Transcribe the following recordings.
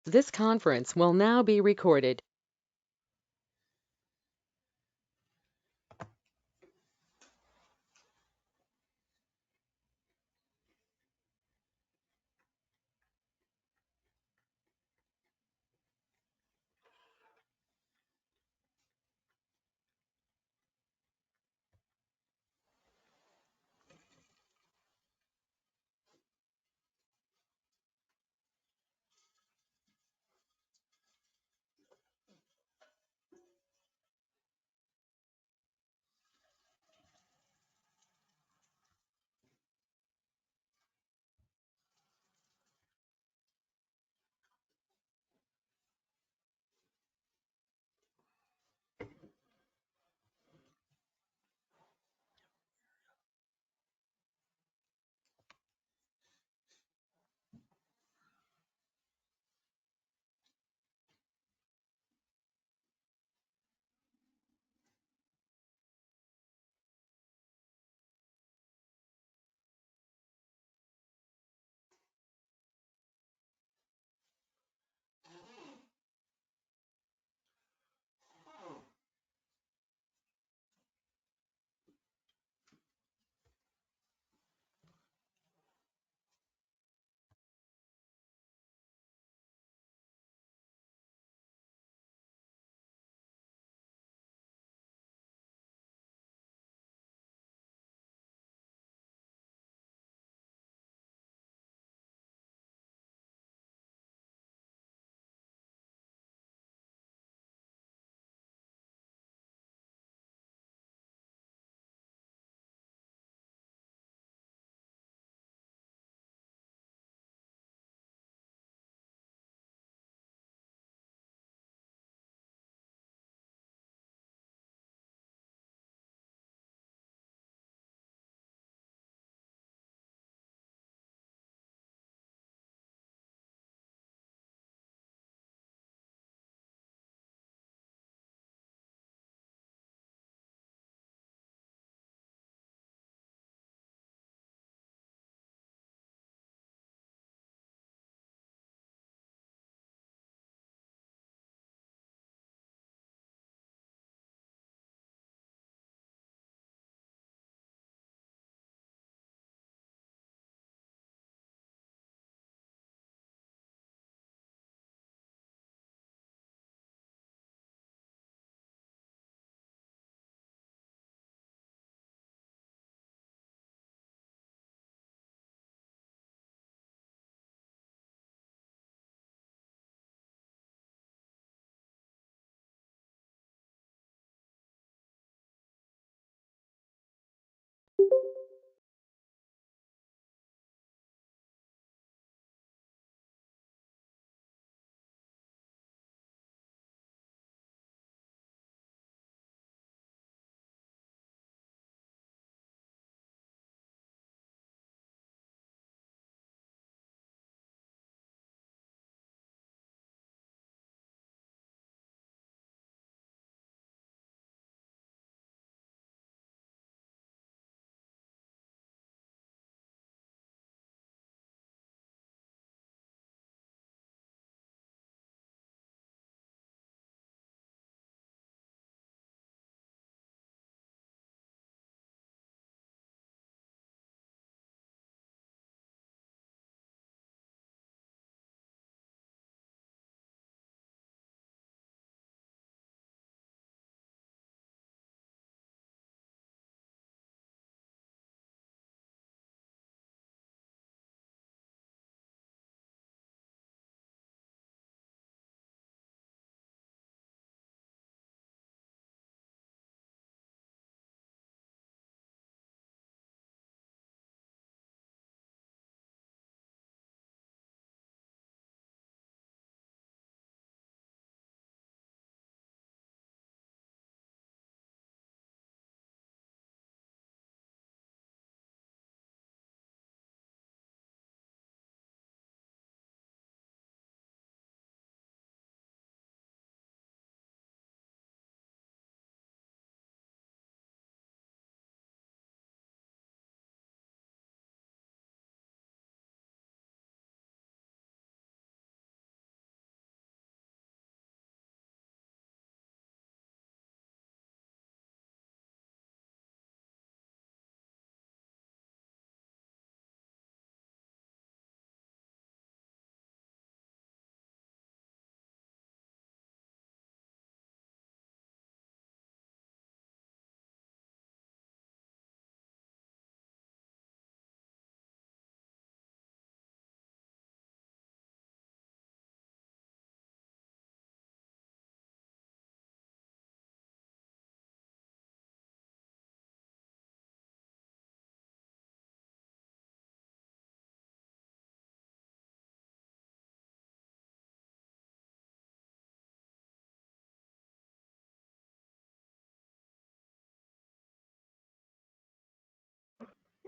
This conference will now be recorded.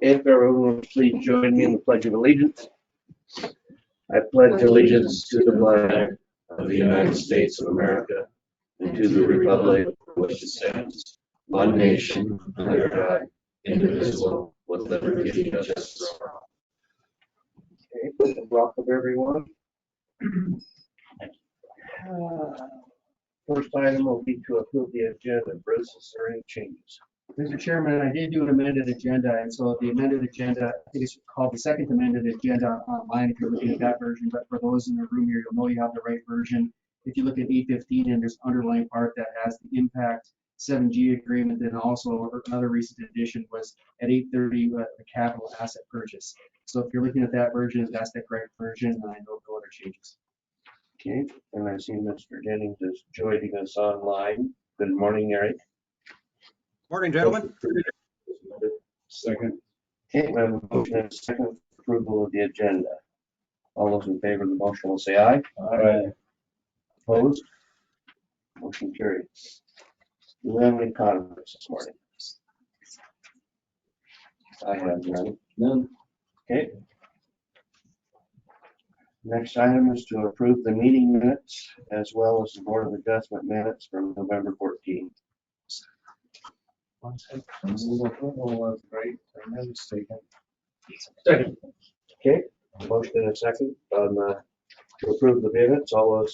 If everyone would please join me in the Pledge of Allegiance. I pledge allegiance to the flag of the United States of America and to the republic for which it stands, one nation, under God, indivisible, with liberty and justice for all. Okay, welcome everyone. First item will be to approve the agenda. Bruce, is there any changes? Mr. Chairman, I did do an amended agenda, and so the amended agenda, I think it's called the second amended agenda online, if you're looking at that version, but for those in the room here, you'll know you have the right version. If you look at 815, and there's underlying part that has the impact 7G agreement, and also another recent addition was at 830, the capital asset purchase. So if you're looking at that version, that's the correct version, and I know no other changes. Okay, and I see Mr. Jennings is joining us online. Good morning, Eric. Morning, gentlemen. Second. Okay, we have a motion and a second for approval of the agenda. All those in favor of the motion will say aye. Aye. Opposed? Motion carried. Do we have any comments this morning? I have none. None. Okay. Next item is to approve the meeting minutes as well as the Board of Adjustment minutes from November 14th. Was great. Second. Okay, motion and a second on to approve the minutes. All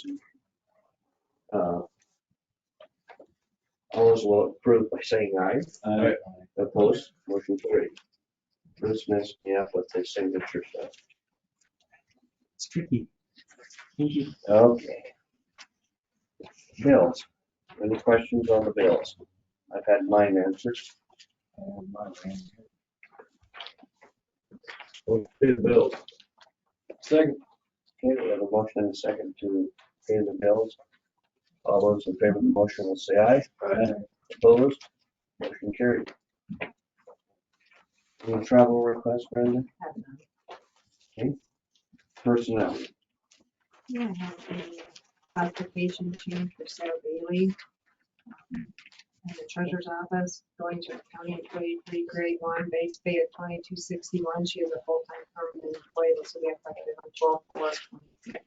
those will approve by saying aye. Aye. Opposed? Motion carried. Bruce messed me up with the signature stuff. It's tricky. Thank you. Okay. Bills. Any questions on the bills? I've had mine answered. Pay the bills. Second. Okay, we have a motion and a second to pay the bills. All those in favor of the motion will say aye. Aye. Opposed? Motion carried. Any travel request, Brenda? Okay. Personnel. Yeah, I have a classification change for Sarah Bailey. In the treasurer's office, going to county employee 3 grade 1, base pay at 2261. She is a full-time permanent employee. This will be effective on 12/4/2023.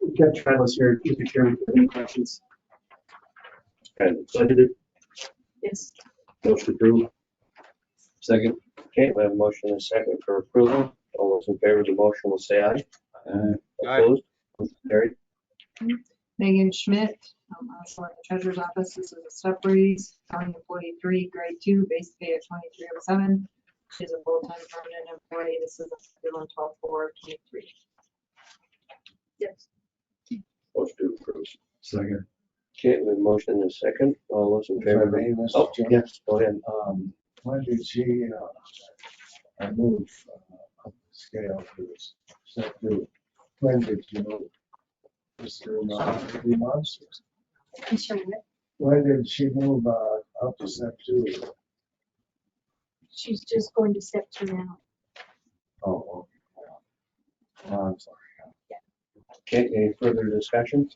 We've got Travis here. Mr. Chairman, if you have any questions? And seconded. Yes. Motion approved. Second. Okay, we have a motion and a second for approval. All those in favor of the motion will say aye. Aye. Opposed? Motion carried. Megan Schmidt, also at the treasurer's office. This is a step raise, county employee 3 grade 2, base pay at 2307. She is a full-time permanent employee. This is effective on 12/4/23. Yes. Motion to approve. Second. Okay, we have a motion and a second. All those in favor? Oh, yes, go ahead. When did she, move up the scale to step 2? When did you move? Just 3 months? I'm sure that When did she move, up to step 2? she's just going to step 2 now. Oh, okay. I'm sorry. Okay, any further discussion?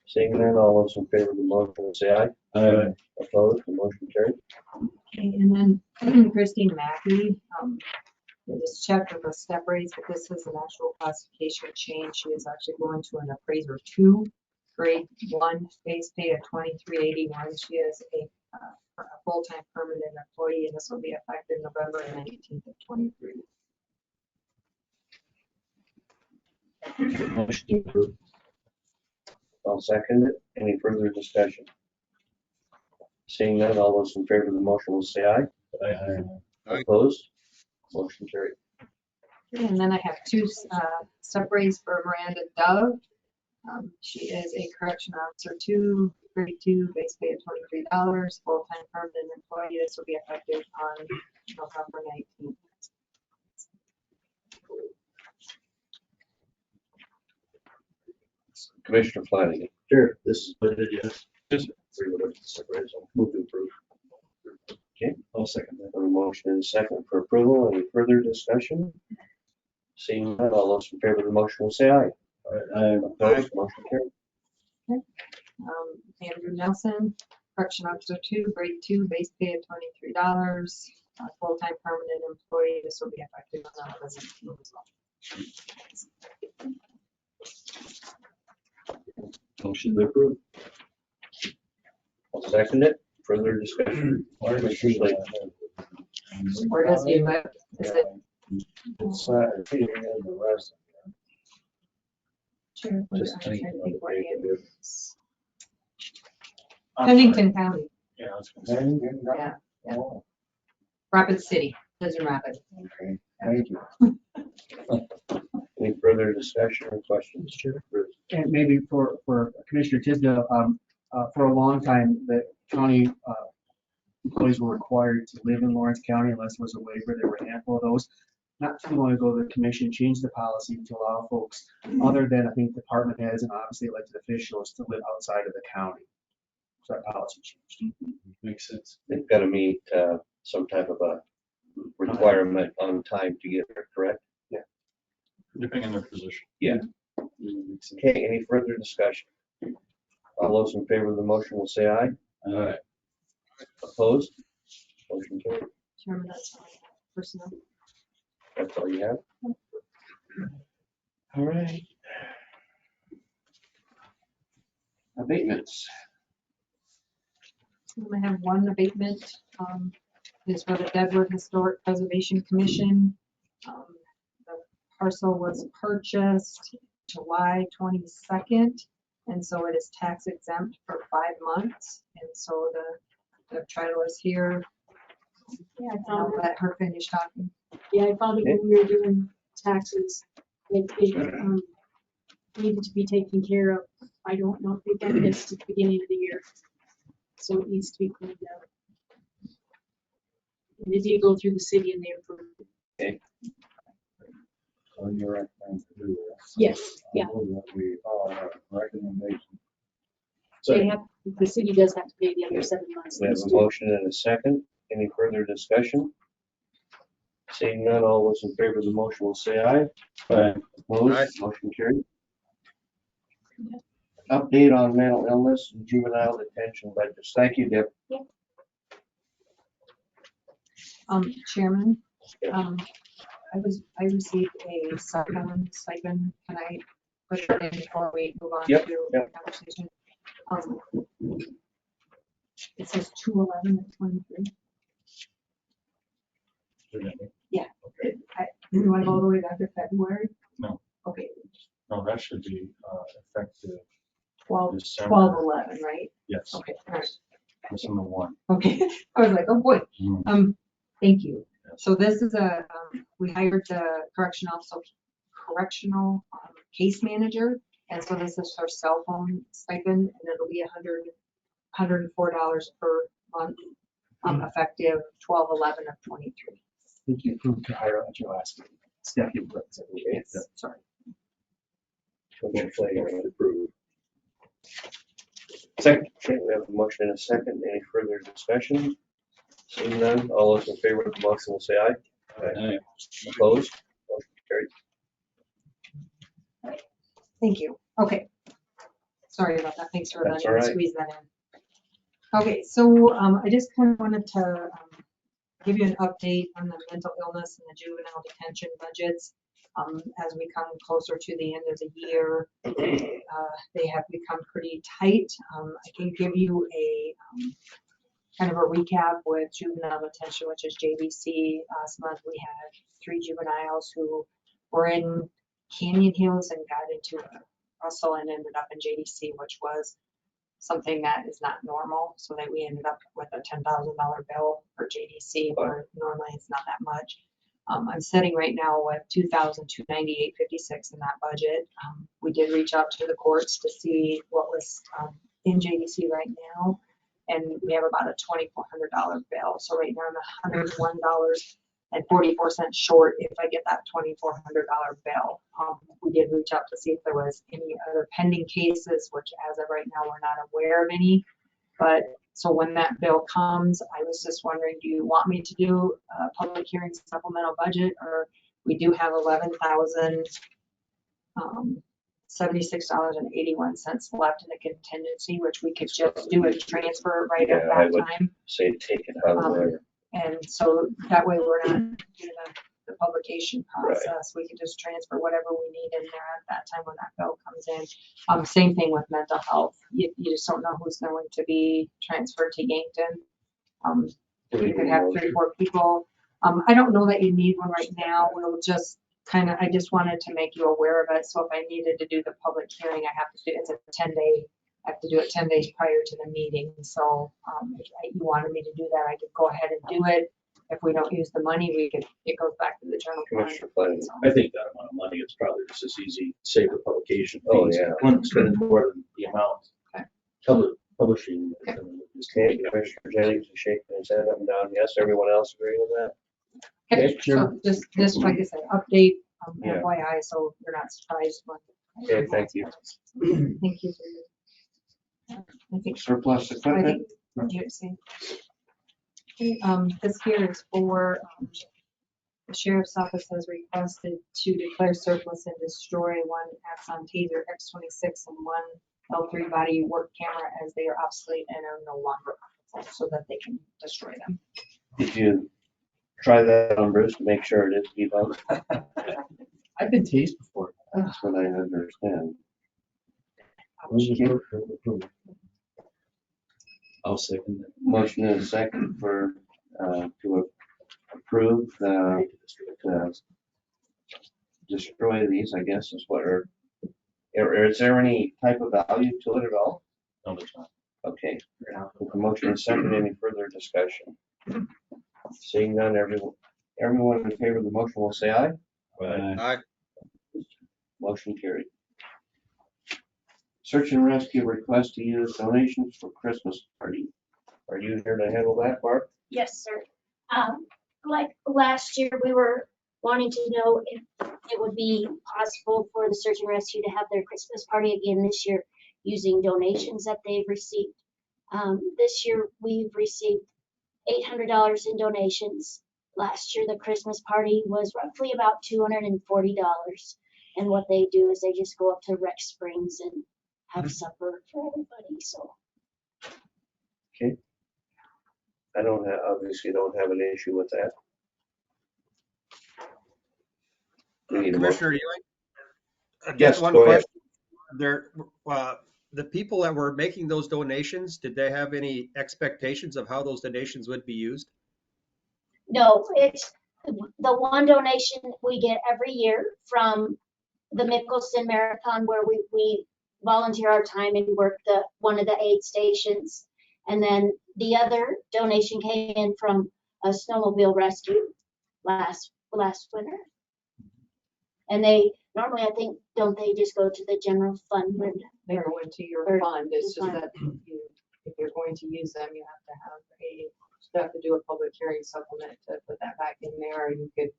Seeing none, all those in favor of the motion will say aye. Aye. Opposed? The motion carried. Okay, and then Christine Mackey, I just checked with a step raise, but this is an actual classification change. She is actually going to an appraiser 2, grade 1, base pay at 2381. She is a full-time permanent employee, and this will be effective November 19th of 23. Motion approved. I'll second it. Any further discussion? Seeing none, all those in favor of the motion will say aye. Aye. Opposed? Motion carried. Okay, and then I have 2 step raise for Miranda Dove. She is a correction officer 2, grade 2, base pay at $23, full-time permanent employee. This will be effective on November 19th. Commissioner Flanagan. Sure. This is what it is. Just move to approve. Okay, I'll second that. A motion and a second for approval. Any further discussion? Seeing none, all those in favor of the motion will say aye. Aye. Opposed? Motion carried. Andrew Nelson, correction officer 2, grade 2, base pay at $23, full-time permanent employee. This will be effective on the 11th as well. Motion approved. I'll second it. Further discussion. Commissioner Slate. Where does he live? Is it? It's, here in the rest. Sure. I'm Just trying to think where he it. is. Pennington County, Yeah, I was gonna say. Then, then, yeah, yeah. oh, Rapid City, lives in Rapid. okay, thank you. Any further discussion or questions? Bruce? And maybe for Commissioner Tisdale, for a long time, the county employees were required to live in Lawrence County unless there was a waiver. There were a handful of those. Not too long ago, the commission changed the policy to allow folks, other than I think department heads and obviously elected officials, to live outside of the county. So that policy changed. Makes sense. They've got to meet some type of a requirement on time to get there, correct? Depending on their position. Yeah. Makes sense. Okay, any further discussion? All those in favor of the motion will say aye. Alright. Opposed? Motion carried. Chairman, that's all I have. Personnel. That's all you have? All right. Abatements. I have one abatement, is for the Deadwood Historic Preservation Commission. The parcel was purchased July 22nd, and so it is tax exempt for 5 months. And so the title is here. Yeah, I I'll found it. let her finish talking. Yeah, I found it when we were doing taxes. It needed to be taken care of. I don't know if they've done this at the beginning of the year. So it needs to be cleaned up. And it did go through the city and they approved it. So you recommend to do this? Yes, yeah. I move that we follow our recommendation. They have, the city does have to pay the other 7 months. We have a motion and a second. Any further discussion? Seeing none, all those in favor of the motion will say aye. Aye. Opposed? Motion carried. Update on mental illness and juvenile detention budgets. Thank you, Deb. Chairman, I received a cell phone stipend. Can I put it in before we move on Yep, to yep. the conversation? It says 211 and 23. You want to go all the way back to February? No. Okay, No, that should be effective 12, December. 12/11, right? Yes, Okay, all right. December 1. Okay, I was like, oh boy. Mm. Thank you. Yes. So this is we hired the correctional case manager, and so this is her cell phone stipend, and it'll be $104 per month, effective 12/11/23. I think you approved to hire at your last meeting. Deputy representative. Yes, sorry. Motion carried. Approved. Second, okay, we have a motion and a second. Any further discussion? Seeing none, all those in favor of the motion will say aye. Aye. Opposed? Motion carried. Thank you. Okay. Sorry about that. Thanks for That's letting all me right. squeeze that in. Okay, so I just kind of wanted to give you an update on the mental illness and the juvenile detention budgets. As we come closer to the end of the year, they have become pretty tight. I can give you a kind of a recap with juvenile detention, which is JBC. Last month we had 3 juveniles who were in Canyon Hills and got into a Russell and ended up in JDC, which was something that is not normal. So that we ended up with a $10,000 bill for JDC, where normally it's not that much. I'm sitting right now with $2,298.56 in that budget. We did reach out to the courts to see what was in JDC right now, and we have about a $2,400 bill. So right now I'm $101.44 short if I get that $2,400 bill. We did reach out to see if there was any other pending cases, which as of right now we're not aware of any. But so when that bill comes, I was just wondering, do you want me to do a public hearing supplemental budget, or we do have $11,076.81 left in the contingency, which we could just do a transfer right at Yeah, I that would time. say take it out of there. And so that way we're not doing the publication Right. process. We can just transfer whatever we need in there at that time when that bill comes in. Same thing with mental health. You just don't know who's going to be transferred to Yankton. You could have 3 or 4 people. I don't know that you need one right now. We'll just I just wanted to make you aware of it. So if I needed to do the public hearing, I have to do, it's a 10-day, I have to do it 10 days prior to the meeting. So if you wanted me to do that, I could go ahead and do it. If we don't use the money, it goes back to the general fund. Commissioner Flanagan. So, I think that amount of money, it's probably just as easy, save the publication fees. Oh, yeah. One spending more than the amount. Okay. Publishing. Okay. Okay, Commissioner Jennings is shaking his head up and down. Yes, everyone else agree with that? okay, Okay, sure. so just like I said, update Yeah. FYI, so you're not surprised when. Okay, thank you. Thank you for your. I think Surplus I equipment? think, you see. Okay, this here is for, the sheriff's office has requested to declare surplus and destroy one Axon Taser X26 and one L3 body work camera as they are obsolete and are no longer operational, so that they can destroy them. Did you try that on Bruce to make sure it is debunked? I've been tased before. That's what I understand. I'll second that. Motion is second for, to approve, destroy these, I guess is what, or is there any type of value to it at all? No, there's not. Okay, with the motion is second, any further discussion? Seeing none, everyone in favor of the motion will say aye. Right. Motion carried. Search and rescue request to use donations for Christmas party. Are you here to handle that, Barb? Yes, sir. Like last year, we were wanting to know if it would be possible for the search and rescue to have their Christmas party again this year using donations that they've received. This year, we've received $800 in donations. Last year, the Christmas party was roughly about $240. And what they do is they just go up to Rec Springs and have supper for everybody, so. Okay. I obviously don't have an issue with that. We need a motion. Commissioner Ewing? Yes, Just one go ahead. question. There, the people that were making those donations, did they have any expectations of how those donations would be used? No, it's the one donation we get every year from the Mickelson Marathon where we volunteer our time and work one of the aid stations. And then the other donation came in from a snowmobile rescue last winter. And they normally, I think, don't they just go to the general fund? They go into your Or fund. It's just fund. that if you're going to use them, you have to do a public hearing supplement to put that back in there. You could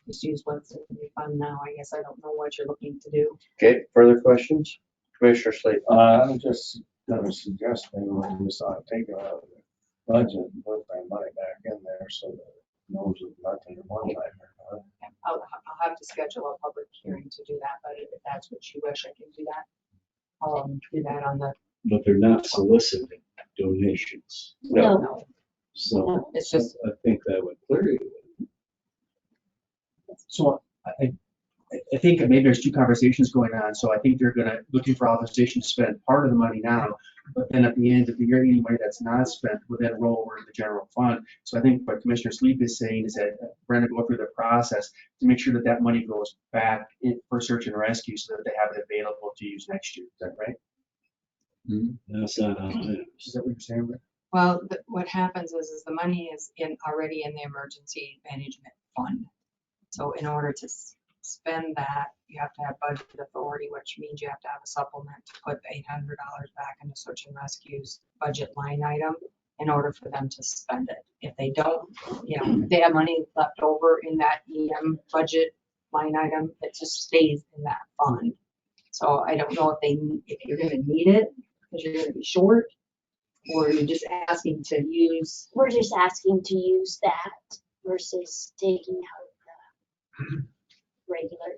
just use what's in your fund now. I guess I don't know what you're looking to do. Okay, further questions? Commissioner Slate. I'm just gonna suggest maybe we just ought to take it out of the budget and put that money back in there so that it knows it's nothing at one time. I'll have to schedule a public hearing to do that, but if that's what you wish, I can do that. I'll do that on the, But they're not soliciting donations. No. no, So it's just, I think that would clear you. So I think maybe there's 2 conversations going on. So I think they're looking for authorization to spend part of the money now, but then at the end of the year, any money that's not spent will then roll over to the general fund. So I think what Commissioner Sleep is saying is that Brenda go through the process to make sure that that money goes back in for search and rescue so that they have it available to use next year. Is that right? That's not how it Is is. that what you're saying, Brenda? well, what happens is the money is already in the emergency management fund. So in order to spend that, you have to have budget authority, which means you have to have a supplement to put the $800 back into search and rescue's budget line item in order for them to spend it. If they don't, if they have money left over in that EM budget line item, it just stays in that fund. So I don't know if you're gonna need it because you're gonna be short, or you're just asking to use. We're just asking to use that versus taking out the regular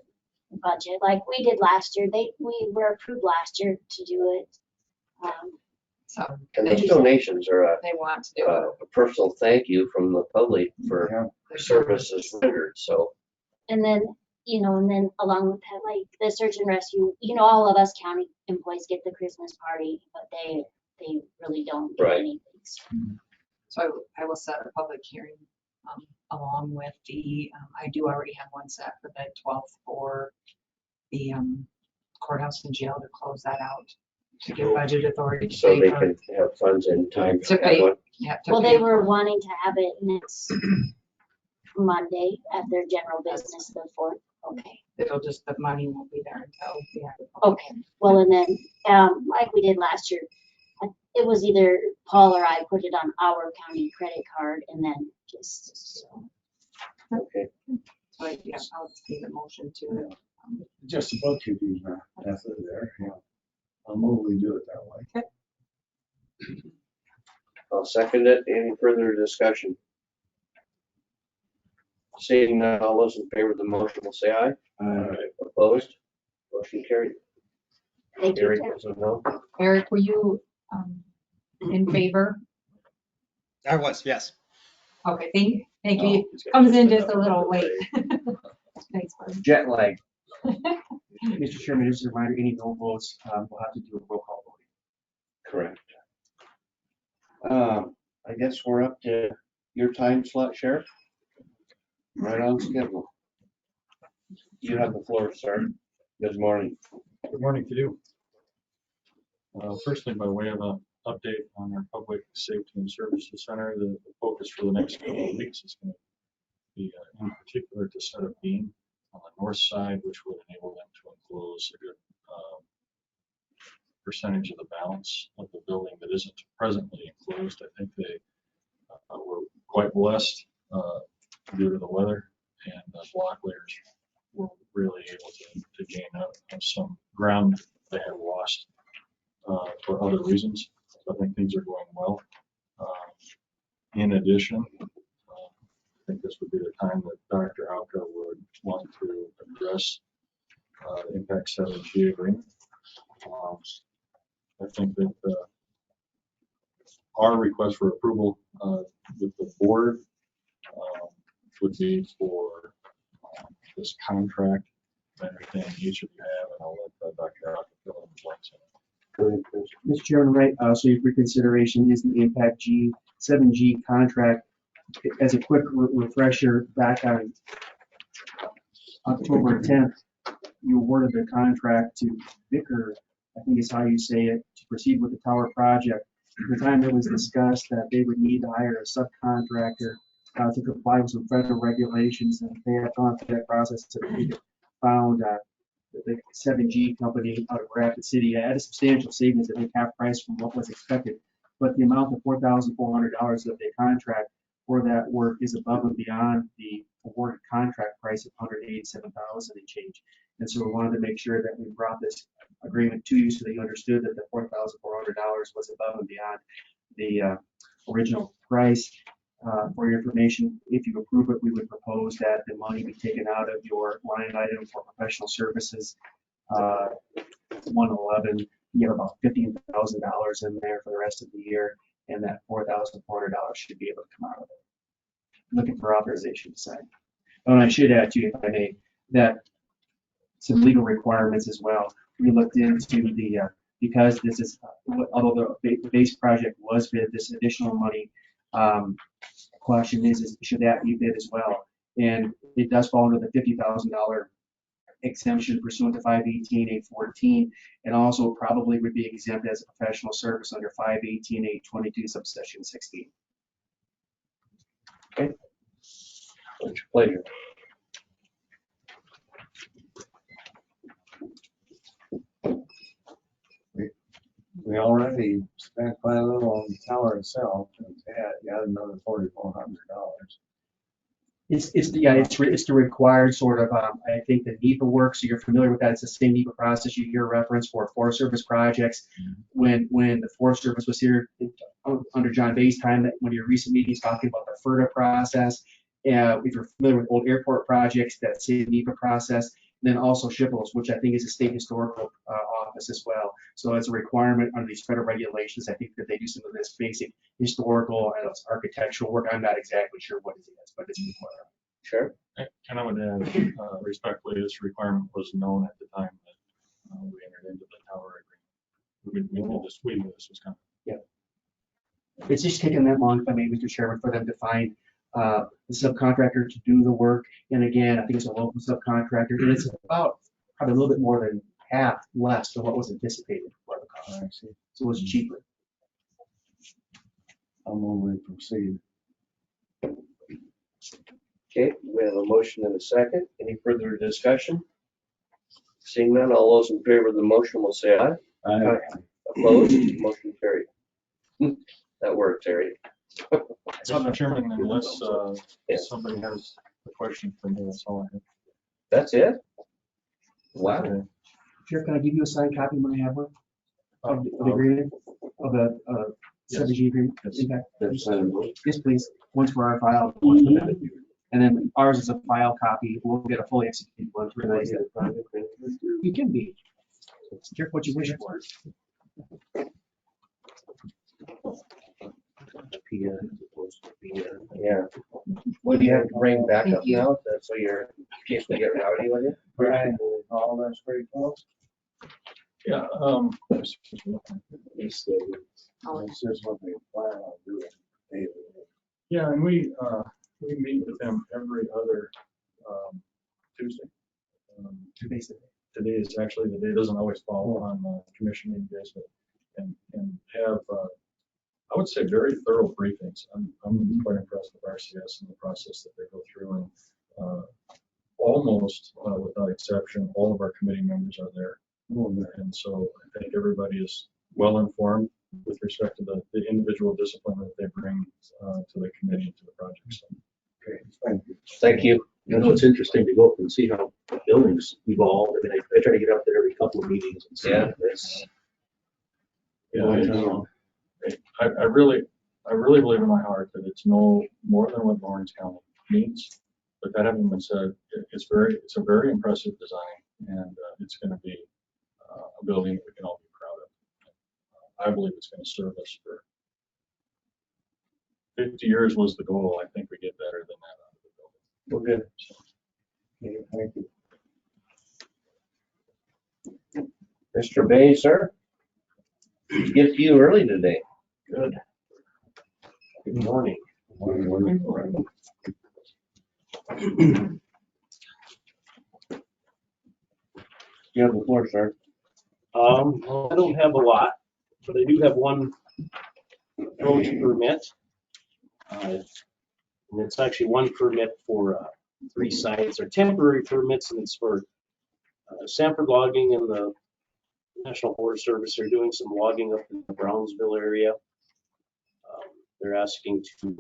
budget like we did last year. We were approved last year to do it. So And they those donations are they want to do it. a personal thank you from the public for Yeah. services rendered, so. And then, and then along with that, like the search and rescue, all of us county employees get the Christmas party, but they really don't get Right. anything. So I will set a public hearing along with I do already have one set for the 12th for the courthouse and jail to close that out, to give budget authority to So pay they for. can have funds in time To to have pay. one. Yeah, to Well, pay they were for- wanting to have it next Monday at their general business, the 4th. Okay. It'll just, the money won't be there until we have the. Okay. Well, and then, like we did last year, it was either Paul or I put it on our county credit card and then just, so. Okay. So yeah, I'll need a motion to. Just about to do that method there, yeah. I'll move we do it that way. I'll second it. Any further discussion? Seeing none, all those in favor of the motion will say aye. Opposed? Motion carried. Thank Gary you. does a no. Eric, were you in favor? I was, yes. Okay, thank Oh, you. Comes in just a little late. Thanks, Bud. Jet lag. Mr. Chairman, just a reminder, any no votes, we'll have to do a roll call voting. Correct. I guess we're up to your time slot, Sheriff. Right on schedule. You have the floor, sir. Good morning. Good morning to you. Firstly, by way of an update on our Public Safety and Services Center, the focus for the next couple of weeks is going to be in particular to set a beam on the north side, which would enable them to enclose a good percentage of the balance of the building that isn't presently enclosed. I think they were quite blessed due to the weather, and the block layers were really able to gain up some ground they had lost for other reasons. So I think things are going well. In addition, I think this would be the time that Dr. Alka would want to address the Impact 7G agreement. I think that our request for approval with the board would be for this contract. I understand each of you have, and I'll let Dr. Alka fill in the blanks. Mr. Chairman, right, so your consideration is the Impact 7G contract. As a quick refresher, back on October 10th, you awarded the contract to Vicker, I think is how you say it, to proceed with the tower project. At the time it was discussed that they would need to hire a subcontractor to comply with some federal regulations, and they had gone through that process to found the 7G company out of Rapid City at a substantial savings, I think half price from what was expected. But the amount of $4,400 that they contract for that work is above and beyond the awarded contract price of $187,000 and change. And so we wanted to make sure that we brought this agreement to you so that you understood that the $4,400 was above and beyond the original price. For your information, if you approve it, we would propose that the money be taken out of your line item for professional services, 111. You have about $15,000 in there for the rest of the year, and that $4,400 should be able to come out of it. Looking for authorization to sign. And I should add to you, if I may, that some legal requirements as well. We looked into the, because this is, although the base project was bid, this additional money, question is should that be bid as well? And it does fall under the $50,000 exemption pursuant to 518.814, and also probably would be exempt as a professional service under 518.822 subsection 16. Okay. What's your pleasure? We already spent quite a little on the tower itself, and add another $4,400. It's the required sort of, I think the NEPA work, so you're familiar with that. It's the same NEPA process you hear reference for Forest Service projects. When the Forest Service was here under John Bay's time, that one of your recent meetings talking about the FERDA process. If you're familiar with old airport projects, that same NEPA process. And then also SHPOs, which I think is a state historical office office as well. So it's a requirement under these federal regulations. I think that they do some of this basic historical and architectural work. I'm not exactly sure what it is, but it's required. Sure. And I would add, respectfully, this requirement was known at the time that we entered into the tower agreement. We knew this was coming. It's just taken that long, if I may, Mr. Chairman, for them to find the subcontractor to do the work. And again, I think it's a local subcontractor, and it's about probably a little bit more than half less than what was anticipated for the cost. So it's cheaper. I'm moving to proceed. Okay, we have a motion and a second. Any further discussion? Seeing none, all those in favor of the motion will say aye. Aye. Opposed, motion carried. That worked, Terry. Mr. Chairman, unless Yeah. somebody has a question for me, that's all I have. That's it? Wow. Okay. Sheriff, can I give you a signed copy when I have one of the agreement, of the subdivision agreement? Yes. Impact? That's Yes, please. One's for our file. And then ours is a file copy. We'll get a fully executed one. Can I get a private thing? You can be. Careful what you wish for. Pia as opposed to Pia. Yeah. What do you have to bring back up now? That's so you're, in case they get rowdy with you? Right, all that's pretty close. Yeah, This is what they plan on doing. yeah, and we meet with them every other Tuesday. Today is actually the day, it doesn't always fall on commission meeting days, but and have I would say very thorough briefings. I'm quite impressed with RCS and the process that they go through, and almost without exception, all of our committee members are there. And so I think everybody is well informed with respect to the individual discipline that they bring to the committee and to the project. So, Okay, thank you. Thank you. You know, it's interesting to go up and see how buildings evolve. I mean, I try to get out there every couple of meetings and see. Yeah. This. yeah, I really believe in my heart that it's no more than what Lawrence County needs. But that having been said, it's a very impressive design, and it's going to be a building that we can all be proud of. I believe it's going to serve us for 50 years was the goal. I think we get better than that out of the building. Well, good. Okay, thank you. Mr. Bay, sir? Get to you early today. Good. Good morning. You have the floor, sir. I don't have a lot, but I do have one approach permit. And it's actually one permit for 3 sites. They're temporary permits, and it's for Sanford Logging and the National Forest Service. They're doing some logging up in the Brownsville area. They're asking to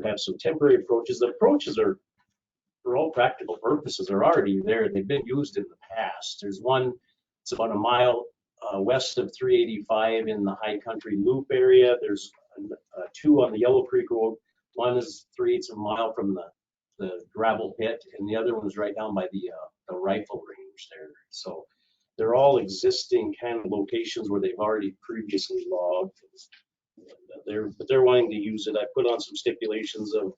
have some temporary approaches. The approaches are, for all practical purposes, are already there. They've been used in the past. There's one, it's about a mile west of 385 in the High Country Loop area. There's 2 on the Yellow Creek Road. One is 3/8 of a mile from the gravel pit, and the other one's right down by the rifle range there. So they're all existing kind of locations where they've already previously logged. But they're wanting to use it. I put on some stipulations of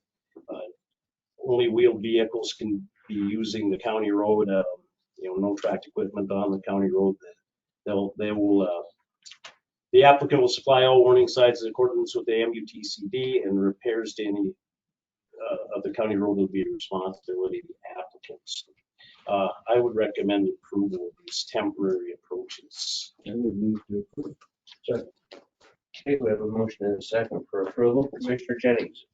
only wheeled vehicles can be using the county road. No tracked equipment on the county road. The applicant will supply all warning signs in accordance with the MUTCD, and repairs to any of the county road will be a responsibility of the applicants. I would recommend approval of these temporary approaches. I would move to approve. Okay, we have a motion and a second for approval. Commissioner Jennings,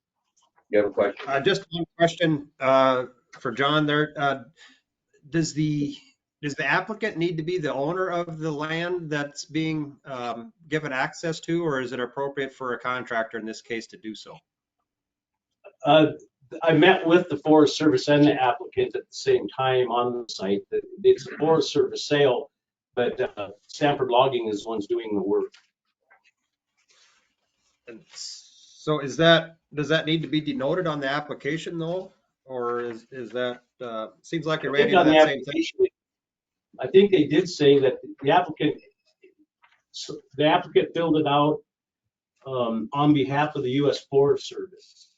you have a question? Just one question for John there. Does the applicant need to be the owner of the land that's being given access to, or is it appropriate for a contractor in this case to do so? I met with the Forest Service and the applicant at the same time on the site. It's a Forest Service sale, but Sanford Logging is the ones doing the work. And so does that need to be denoted on the application though? Or is that, seems like it ran into that same thing? I think they did say that the applicant filled it out on behalf of the U.S. Forest Service.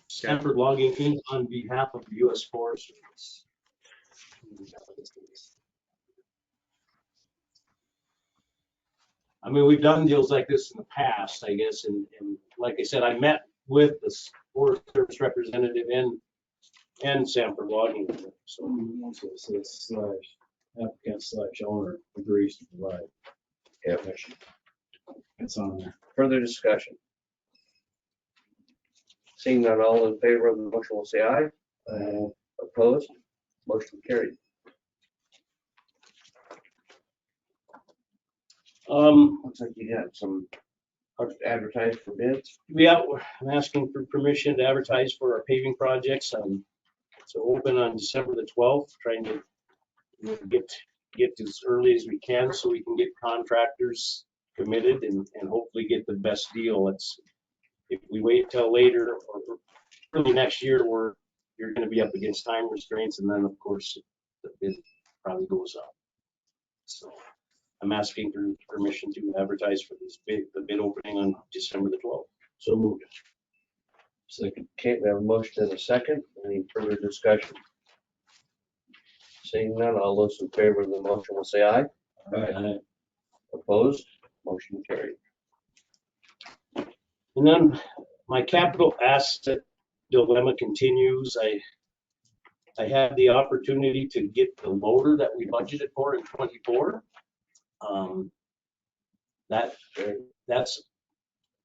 Stanford Logging Inc. on behalf of the U.S. Forest Service. I mean, we've done deals like this in the past, I guess, and like I said, I met with the Forest Service representative and Sanford Logging. So It's applicant slash owner agrees to provide. Yeah. It's on there. Further discussion? Seeing none, all in favor of the motion will say aye. Opposed? Motion carried. Looks like you got some advertised for bids. Yeah, I'm asking for permission to advertise for our paving projects. So open on December the 12th, trying to get as early as we can so we can get contractors committed and hopefully get the best deal. If we wait till later or early next year, you're going to be up against time restraints, and then of course the bid probably goes up. So I'm asking for permission to advertise for the bid opening on December the 12th. So moved. Second. Okay, we have a motion and a second. Any further discussion? Seeing none, all those in favor of the motion will say aye. Aye. Opposed? Motion carried. And then my capital asset dilemma continues. I had the opportunity to get the loader that we budgeted for in 24. That's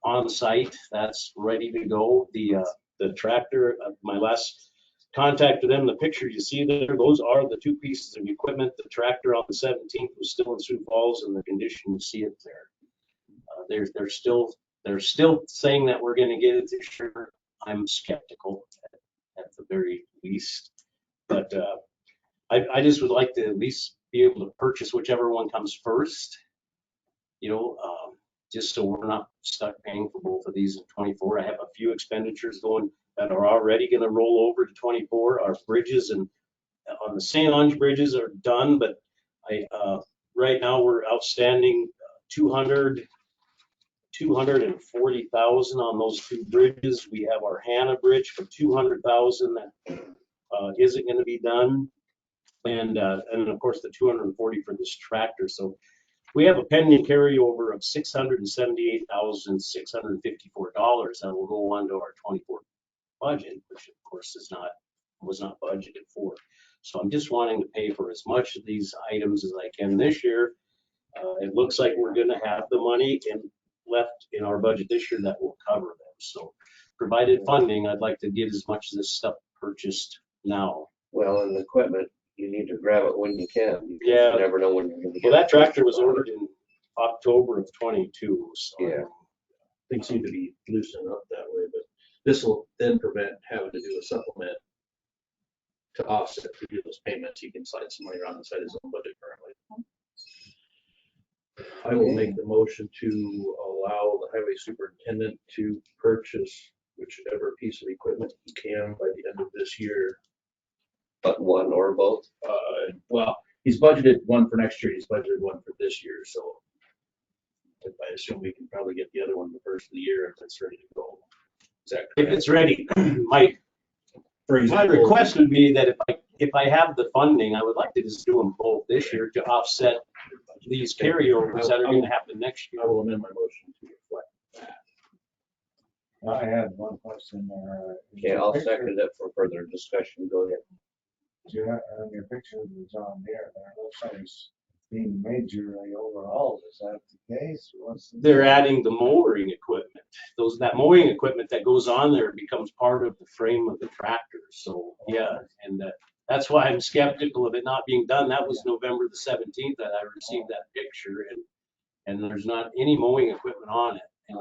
on site. That's ready to go. The tractor, my last contact with them, the picture you see there, those are the two pieces of equipment. The tractor on the 17th was still in Sioux Falls, and the condition you see it there. They're still saying that we're going to get it this year. I'm skeptical at the very least, but I just would like to at least be able to purchase whichever one comes first, just so we're not stuck paying for both of these in 24. I have a few expenditures going that are already going to roll over to 24. Our bridges and on the St. Ange bridges are done, but right now we're outstanding 240,000 on those two bridges. We have our Hannah Bridge for 200,000 that isn't going to be done, and of course the 240 for this tractor. So we have a pending carryover of $678,654 that will go on to our 24 budget, which of course was not budgeted for. So I'm just wanting to pay for as much of these items as I can this year. It looks like we're going to have the money left in our budget this year that will cover them. So provided funding, I'd like to get as much of this stuff purchased now. Well, and the equipment, you need to grab it when you can. Because Yeah. You never know when you're going to get Well, that it. tractor was ordered in October of 22. So Yeah. Things seem to be loosening up that way, but this will then prevent having to do a supplement to offset to do those payments. He can slide some money around inside his own budget currently. I will make the motion to allow the highway superintendent to purchase whichever piece of equipment he can by the end of this year. But one or both. Well, he's budgeted one for next year. He's budgeted one for this year, so I assume we can probably get the other one the first of the year if it's ready to go. Is that if correct? it's ready, my request would be that if I have the funding, I would like to just do them both this year to offset these carryovers that are going to happen next year. I will amend my motion to reflect that. I had one question there. Okay, I'll second it for further discussion. Go ahead. You have, on your picture that's on there, it looks like it's being majorly overhauled. Is that the case? They're adding the mowing equipment. That mowing equipment that goes on there becomes part of the frame of the tractor. So yeah, and that's why I'm skeptical of it not being done. That was November the 17th that I received that picture, and there's not any mowing equipment on it. And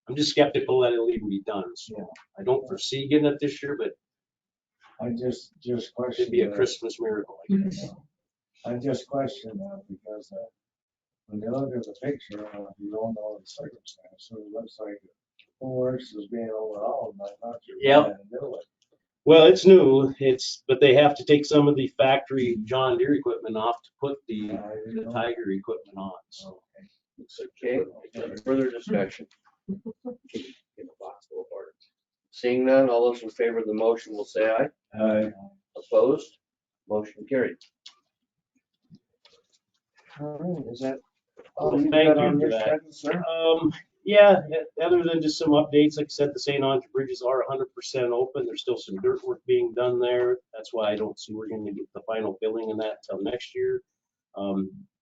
I'm just skeptical that it'll even be done. So I don't foresee getting it this year, but I just question. it'd be a Christmas miracle, I guess. I just question that because when you look at the picture, you don't know the circumstance. So it looks like the works is being overhauled. And I thought you were Yep. trying to do it. Well, it's new, but they have to take some of the factory John Deere equipment off to put the Tiger equipment on, so. Okay, further discussion. In a box full of parts. Seeing none, all those in favor of the motion will say aye. Aye. Opposed? Motion carried. All right, is that all Well, you've thank got you on for your that. schedule, sir? Yeah, other than just some updates, like I said, the St. Ange bridges are 100% open. There's still some dirt work being done there. That's why I don't see we're gonna get the final billing in that until next year.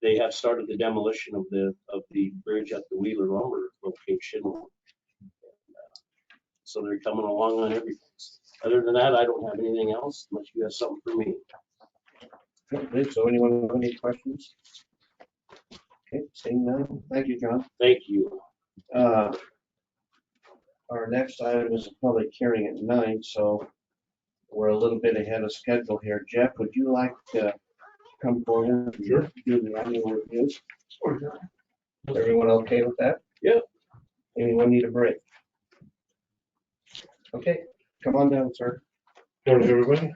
They have started the demolition of the bridge at the Wheeler lumber location. So they're coming along on everything. Other than that, I don't have anything else unless you have something for me. Okay, so anyone have any questions? Okay, seeing none, thank you, John. Thank you. Our next item is a public hearing at 9, so we're a little bit ahead of schedule here. Jeff, would you like to come forward and do the annual reviews? Is everyone okay with that? Yep. Anyone need a break? Okay, come on down, sir. Morning, everybody.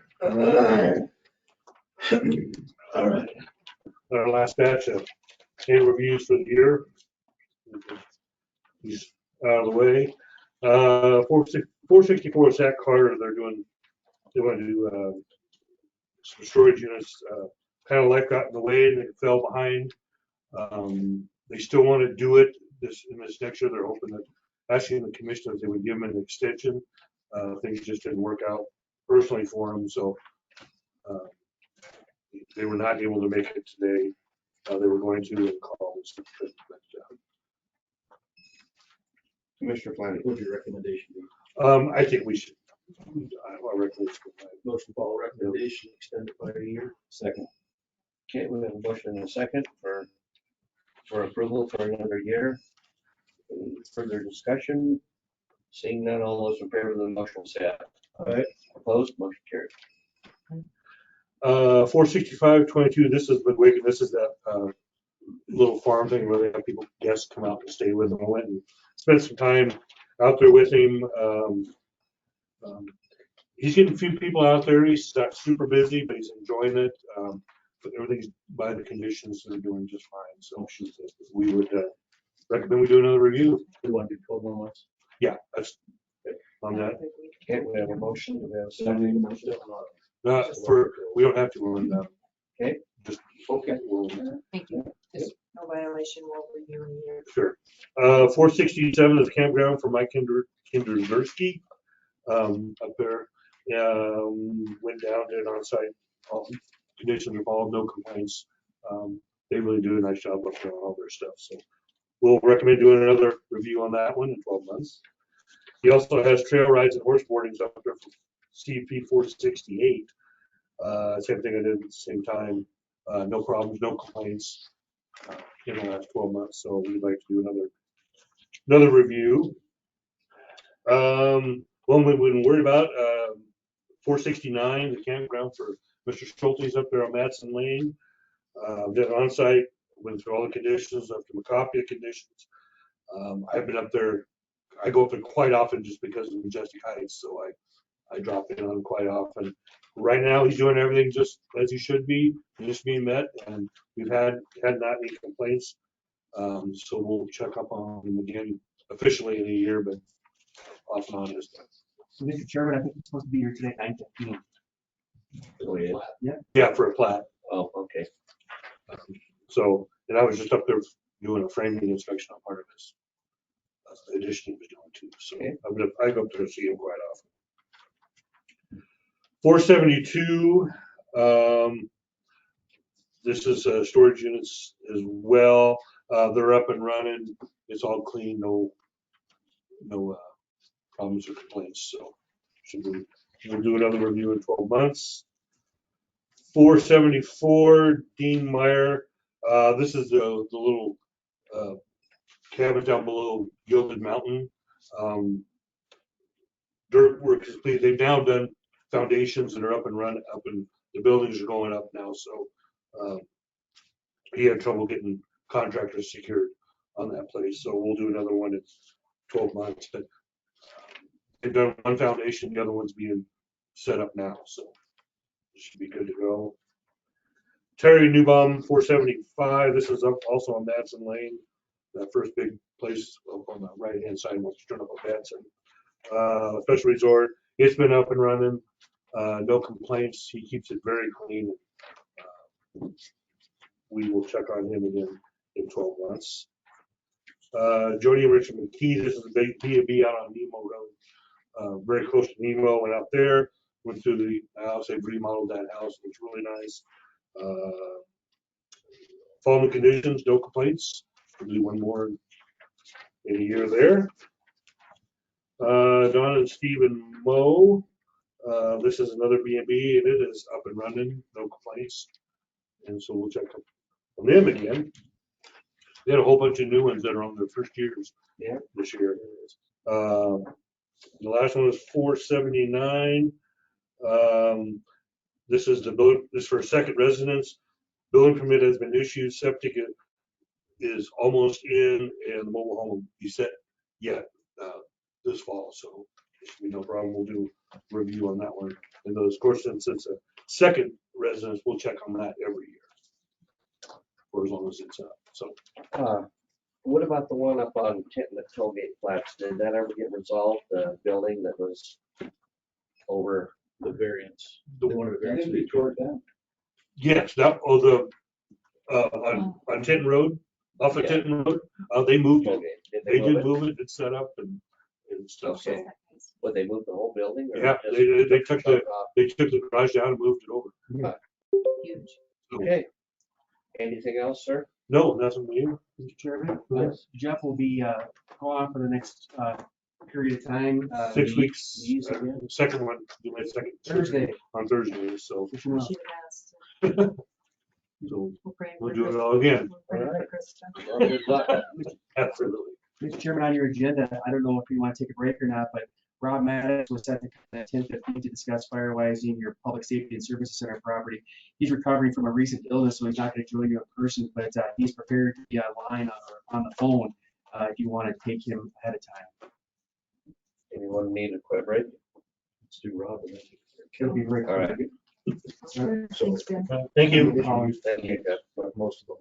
All right. Our last batch of annual reviews for the year. He's out of the way. 464 Zach Carter, they want to do some storage units. Kind of life got in the way and they fell behind. They still want to do it in this next year. They're hoping that, asking the commissioners, they would give them an extension. Things just didn't work out personally for them, so they were not able to make it today. They were going to call this. Commissioner Flanagan. What's your recommendation? I think we should. I recommend. Motion follow recommendation, extend it by a year. Second. Okay, we have a motion and a second for approval for another year. Any further discussion? Seeing none, all those in favor of the motion say aye. Aye. Opposed? Motion carried. 465-22. This is Midway. This is that little farm thing where they have people, guests come out and stay with them. I went and spent some time out there with him. He's getting a few people out there. He's not super busy, but he's enjoying it. But everything's by the conditions, they're doing just fine. So we would recommend we do another review. We want to do 12 more months. Yeah, that's on that. Okay, we have a motion. Do we have a So I second? need a motion. We don't have to run that. Okay. Just Okay. Thank you. Just no violation, we'll review in a year. sure. 467 is campground for Mike Kinderzersky. Up there. Went down, did on-site. All conditions are followed, no complaints. They really do a nice job up there on all their stuff. So we'll recommend doing another review on that one in 12 months. He also has trail rides and horse boardings up there for CP 468. Same thing I did at the same time. No problems, no complaints in the last 12 months. So we'd like to do another review. One we've been worried about, 469, the campground for Mr. Schulte's up there on Matson Lane. Did an on-site, went through all the conditions, up to a copy of conditions. I've been up there, I go up there quite often just because of Majestic Heights, so I drop in on quite often. Right now, he's doing everything just as he should be, just being met, and we've had not any complaints. So we'll check up on him again officially in a year, but off and on is. So, Mr. Chairman, I think it's supposed to be here today at 9:15. Oh, yeah. Yeah, for a plat. Oh, okay. So, and I was just up there doing a framing inspection on part of his addition he was doing too. So Okay. I go up there to see him quite often. 472, this is storage units as well. They're up and running. It's all clean, no problems or complaints. So we'll do another review in 12 months. 474, Dean Meyer. This is the little cabin down below Gilded Mountain. Dirt work is completed. They've now done foundations and are up and running, and the buildings are going up now. So he had trouble getting contractors secured on that place. So we'll do another one in 12 months. But they've done one foundation, the other one's being set up now, so it should be good to go. Terry Newbaum, 475. This is up also on Madison Lane, that first big place up on the right-hand side once you turn up on Madison. Special resort. It's been up and running. No complaints. He keeps it very clean. We will check on him again in 12 months. Jody and Richard McKee. This is a big B&B out on Nemo Road. Very close to Nemo. Went out there. Went through the house. They've remodeled that house. It was really nice. Following conditions, no complaints. We'll do one more in a year there. Don and Stephen Moe. This is another B&B, and it is up and running, no complaints. And so we'll check on them again. They had a whole bunch of new ones that are on their first years this year. The last one was 479. This is for a second residence. Building permit has been issued. Septic is almost in, and the mobile home will be set yet this fall. So there should be no problem. We'll do a review on that one. And those, of course, since it's a second residence, we'll check on that every year for as long as it's up. So. What about the one up on Tinton at Tollgate Flats? Did that ever get resolved? The building that was over The variance. The one of the variance. They tore it down. Yes, on Tinton Road, off of Tinton Road, they moved it. Tollgate? They did move it. It's set up and stuff. So, Okay. Would they move the whole building? Or yeah, just they took chunk off? the garage down and moved it over. Huge. Okay. Anything else, sir? No, nothing new. Mr. Chairman, Yes. Jeff will be gone for the next period of time. 6 weeks. These again. Second one, do my second. Thursday. On Thursday, so She would ask. so We'll pray we'll for do it Krista. all again. We'll pray for Alright. Krista. Well, good luck. Absolutely. Mr. Chairman, on your agenda, I don't know if you want to take a break or not, but Rob Maddox was set to come at 10:15 to discuss firewising your public safety and services center property. He's recovering from a recent illness, so he's not going to join you in person, but he's prepared to be online or on the phone if you want to take him ahead of time. Anyone need a quick break? Let's do Rob. And then It'll be very All right. quick. Sure. Thanks, Ben. Thank you. Thank you, Jeff. but most of them.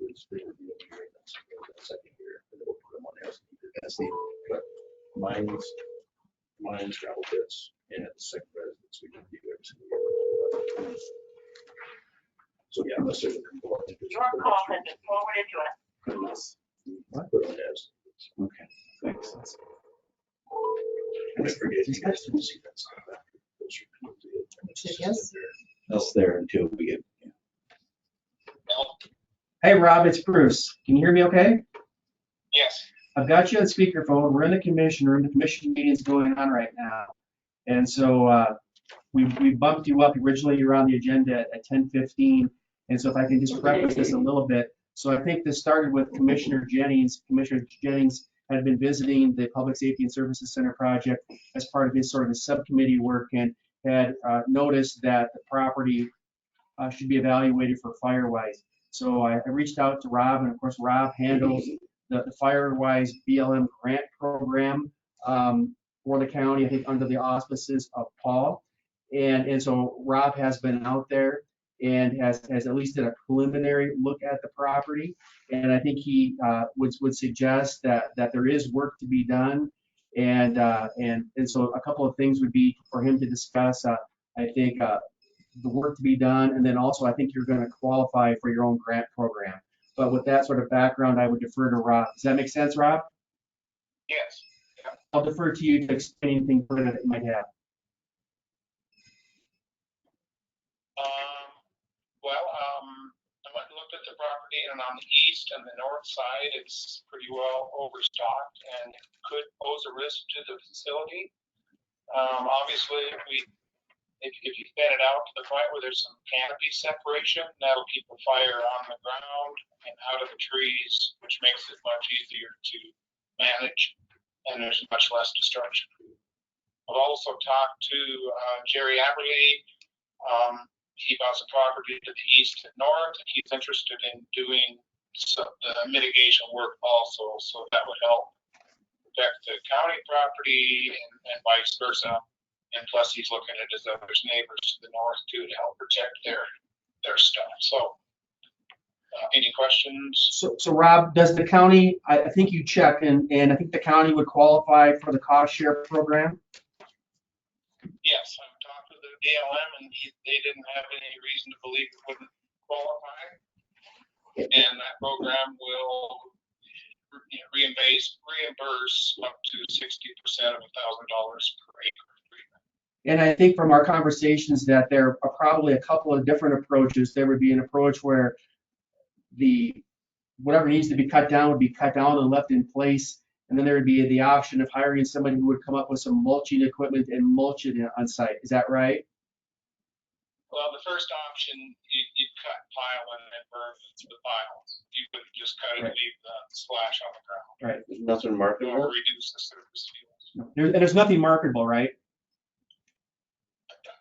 It's been reviewed here, that's the second year, and we'll put them on as the, but mine's gravel pits, and at the second residence, we can do every single year. So, yeah, unless there's a complaint. Your call has been forwarded to an Yes. I put it as. Okay, thanks. And I forget you guys didn't see that stuff after. Those are coming to it, and it's just Yes. there. That's there until we get. Hey, Rob, it's Bruce. Can you hear me okay? Yes. I've got you on speakerphone. We're in the commission room. The commission meeting's going on right now. And so we bumped you up. Originally, you were on the agenda at 10:15. And so if I can just preface this a little bit. So I think this started with Commissioner Jennings. Commissioner Jennings had been visiting the Public Safety and Services Center project as part of his sort of his subcommittee work and had noticed that the property should be evaluated for FireWise. So I reached out to Rob, and of course, Rob handles the FireWise BLM grant program for the county, I think under the auspices of Paul. And so Rob has been out there and has at least did a preliminary look at the property. And I think he would suggest that there is work to be done. And so a couple of things would be for him to discuss, I think, the work to be done, and then also I think you're going to qualify for your own grant program. But with that sort of background, I would defer to Rob. Does that make sense, Rob? Yes. Yeah. I'll defer to you to explain anything further that you might have. I went and looked at the property, and on the east and the north side, it's pretty well overstocked and could pose a risk to the facility. Obviously, if you fan it out to the point where there's some canopy separation, that'll keep the fire on the ground and out of the trees, which makes it much easier to manage, and there's much less destruction. I've also talked to Jerry Aberley. He buys a property to the east and north, and he's interested in doing some mitigation work also, so that would help protect the county property and vice versa. And plus he's looking at his other neighbors to the north too to help protect their stuff. So any questions? So Rob, does the county, I think you checked and I think the county would qualify for the cost share program? Yes, I've talked to the BLM and they didn't have any reason to believe it wouldn't qualify. And that program will reimburse up to 60% of $1,000 per acre. And I think from our conversations that there are probably a couple of different approaches. There would be an approach where whatever needs to be cut down would be cut down and left in place. And then there would be the option of hiring somebody who would come up with some mulching equipment and mulch it on site. Is that right? Well, the first option, you'd cut pile and then burn the piles. You wouldn't just cut it and leave the splash on the ground. Right. There's nothing Or marketable. reduce the surface fields. There's nothing marketable, right?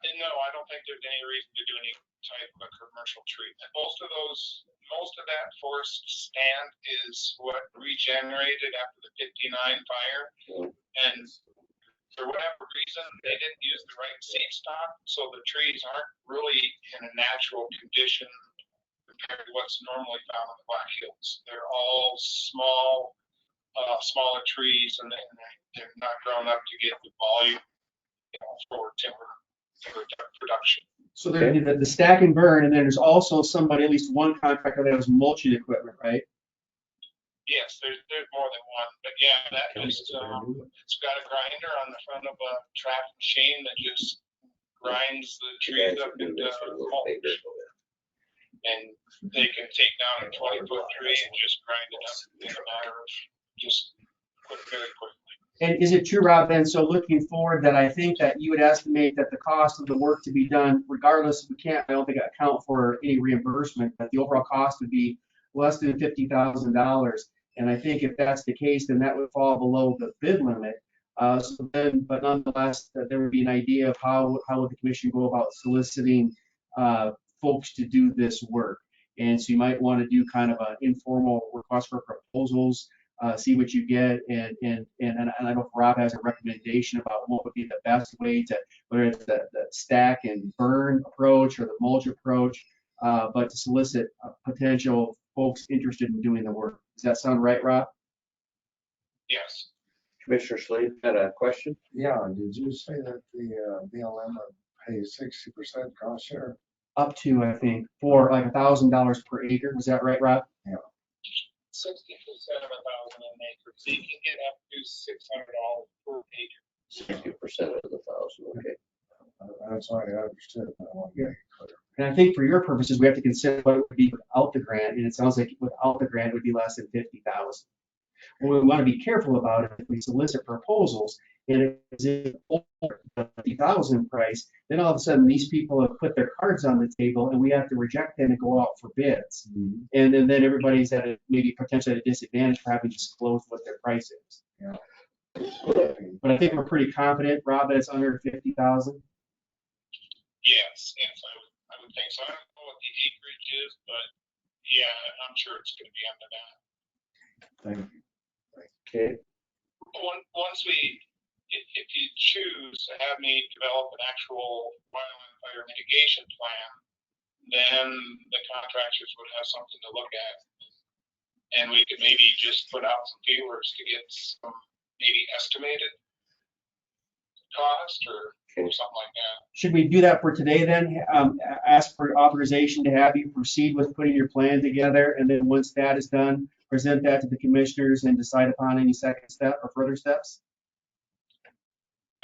No, I don't think there's any reason to do any type of a commercial treatment. Most of that forest stand is what regenerated after the '59 fire. And for whatever reason, they didn't use the right seed stock, so the trees aren't really in a natural condition compared to what's normally found in the Black Hills. They're all smaller trees, and they're not grown up to get the volume for timber production. So there'd be the stack and burn, and then there's also somebody, at least one contractor that has mulching equipment, right? Yes, there's more than one, but yeah, that just it's got a grinder on the front of a track machine that just grinds the trees up into mulch. And they can take down a 20-foot tree and just grind it up in a matter of just very quickly. And is it true, Rob, then, so looking forward, that I think that you would estimate that the cost of the work to be done, regardless, I don't think account for any reimbursement, that the overall cost would be less than $50,000. And I think if that's the case, then that would fall below the bid limit. But nonetheless, there would be an idea of how would the commission go about soliciting folks to do this work. And so you might want to do kind of an informal request for proposals, see what you get, and I don't know if Rob has a recommendation about what would be the best way to, whether it's the stack and burn approach or the mulch approach, but to solicit potential folks interested in doing the work. Does that sound right, Rob? Yes. Commissioner Slade had a question? Yeah, did you say that the BLM would pay 60% cost share? Up to, I think, for like $1,000 per acre. Was that right, Rob? Yeah. 60% of $1,000 an acre, so you can get up to $600 per acre. 60% of the 1,000. Okay. That's why I understood. I want to get it clear. And I think for your purposes, we have to consider what it would be without the grant, and it sounds like without the grant, it would be less than $50,000. What we want to be careful about if we solicit proposals, and if it's over the $50,000 price, then all of a sudden these people have put their cards on the table, and we have to reject them and go out for bids. Mm-hmm. And then everybody's at maybe potentially at a disadvantage for having disclosed what their price is. Yeah. But I think we're pretty confident, Rob, that it's under 50,000. Yes, I would think so. I don't know what the acreage is, but yeah, I'm sure it's going to be under that. Thank you. Okay. Once if you choose to have me develop an actual wildland fire mitigation plan, then the contractors would have something to look at. And we could maybe just put out some feelers to get some maybe estimated cost or something like that. Should we do that for today then? Ask for authorization to have you proceed with putting your plan together, and then once that is done, present that to the commissioners and decide upon any second step or further steps?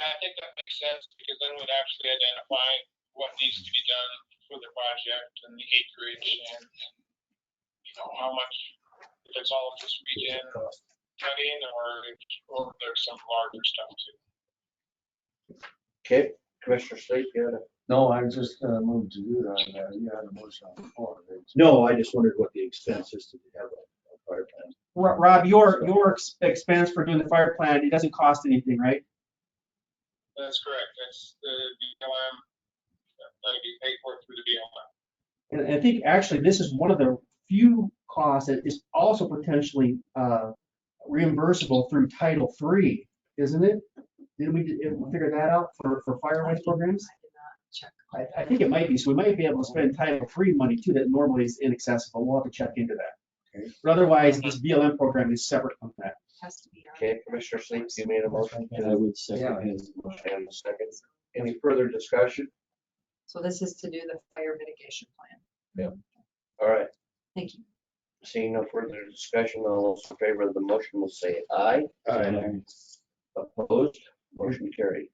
I think that makes sense, because then we'd actually identify what needs to be done for the project and the acreage and how much, if it's all just regen cutting or there's some larger stuff too. Okay. Commissioner Slade, you had a... No, I just moved to do that. You had a motion on the floor. No, I just wondered what the expense is to have a fire plan. Rob, your expense for doing the fire plan, it doesn't cost anything, right? That's correct. That's the BLM, that'll be paid for through the BLM. And I think actually this is one of the few costs that is also potentially reimbursable through Title III, isn't it? Didn't we figure that out for fire rights programs? I did not check. I think it might be, so we might be able to spend Title III money too that normally is inaccessible. We'll have to check into that. Okay. But otherwise, this BLM program is separate from that. Has to be. Okay, Commissioner Sleeps, you made a motion. I would second his motion. And a second. Any further discussion? So this is to do the fire mitigation plan. All right, Thank you. seeing no further discussion, all those in favor of the motion will say aye. Aye. Opposed, motion carried.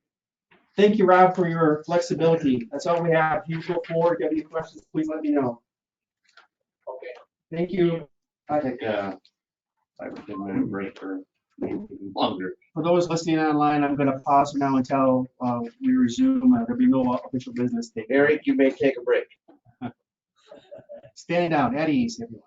Thank you, Rob, for your flexibility. That's all we have. If you go forward, if you have any questions, please let me know. Okay. Thank you. Bye. Take a 5 or 10 minute break or maybe even longer. For those listening online, I'm going to pause for now until we resume. There'll be no official business taken. Eric, you may take a break. Stand down, at ease, everyone.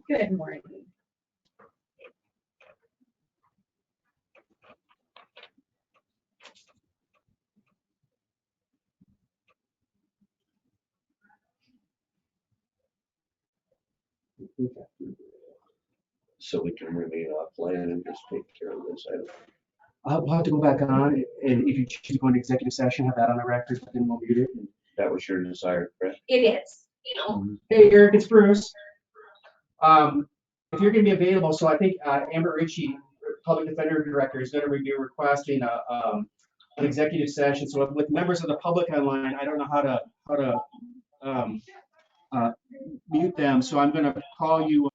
Good morning. So we can remain offline and just take care of this item. We'll have to go back on, and if you choose to go into executive session, have that on the record, but then we'll mute it. That was your desire, correct? It is. Hey, Eric, it's Bruce. If you're going to be available, so I think Amber Ritchie, Public Defender Director, is going to be requesting an executive session. So with members of the public online, I don't know how to mute them. So I'm going to call you.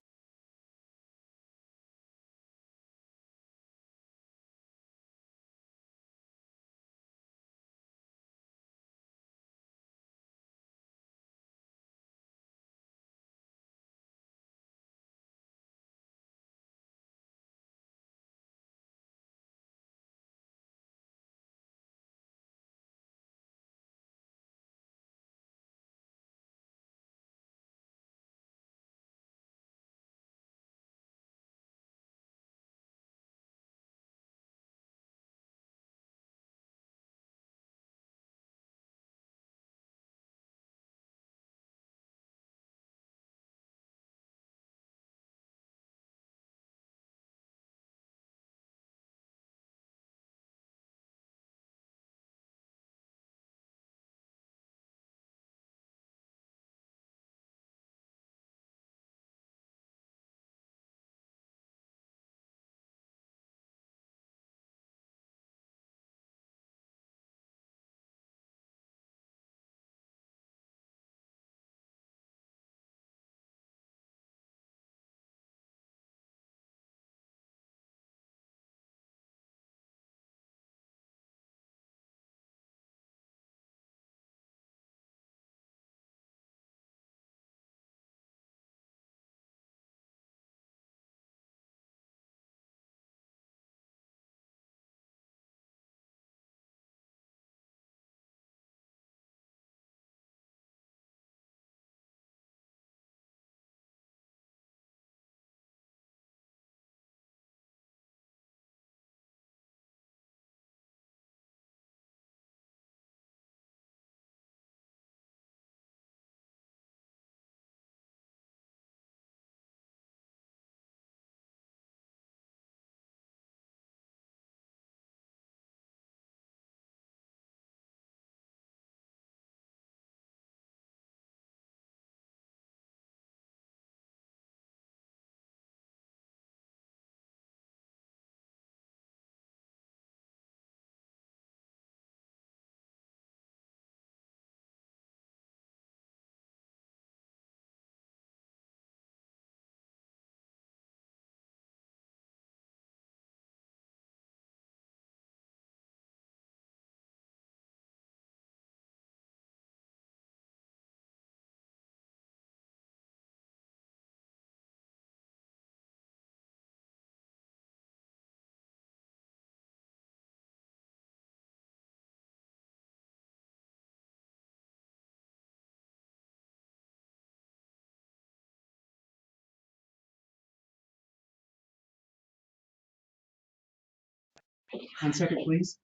1 second, please.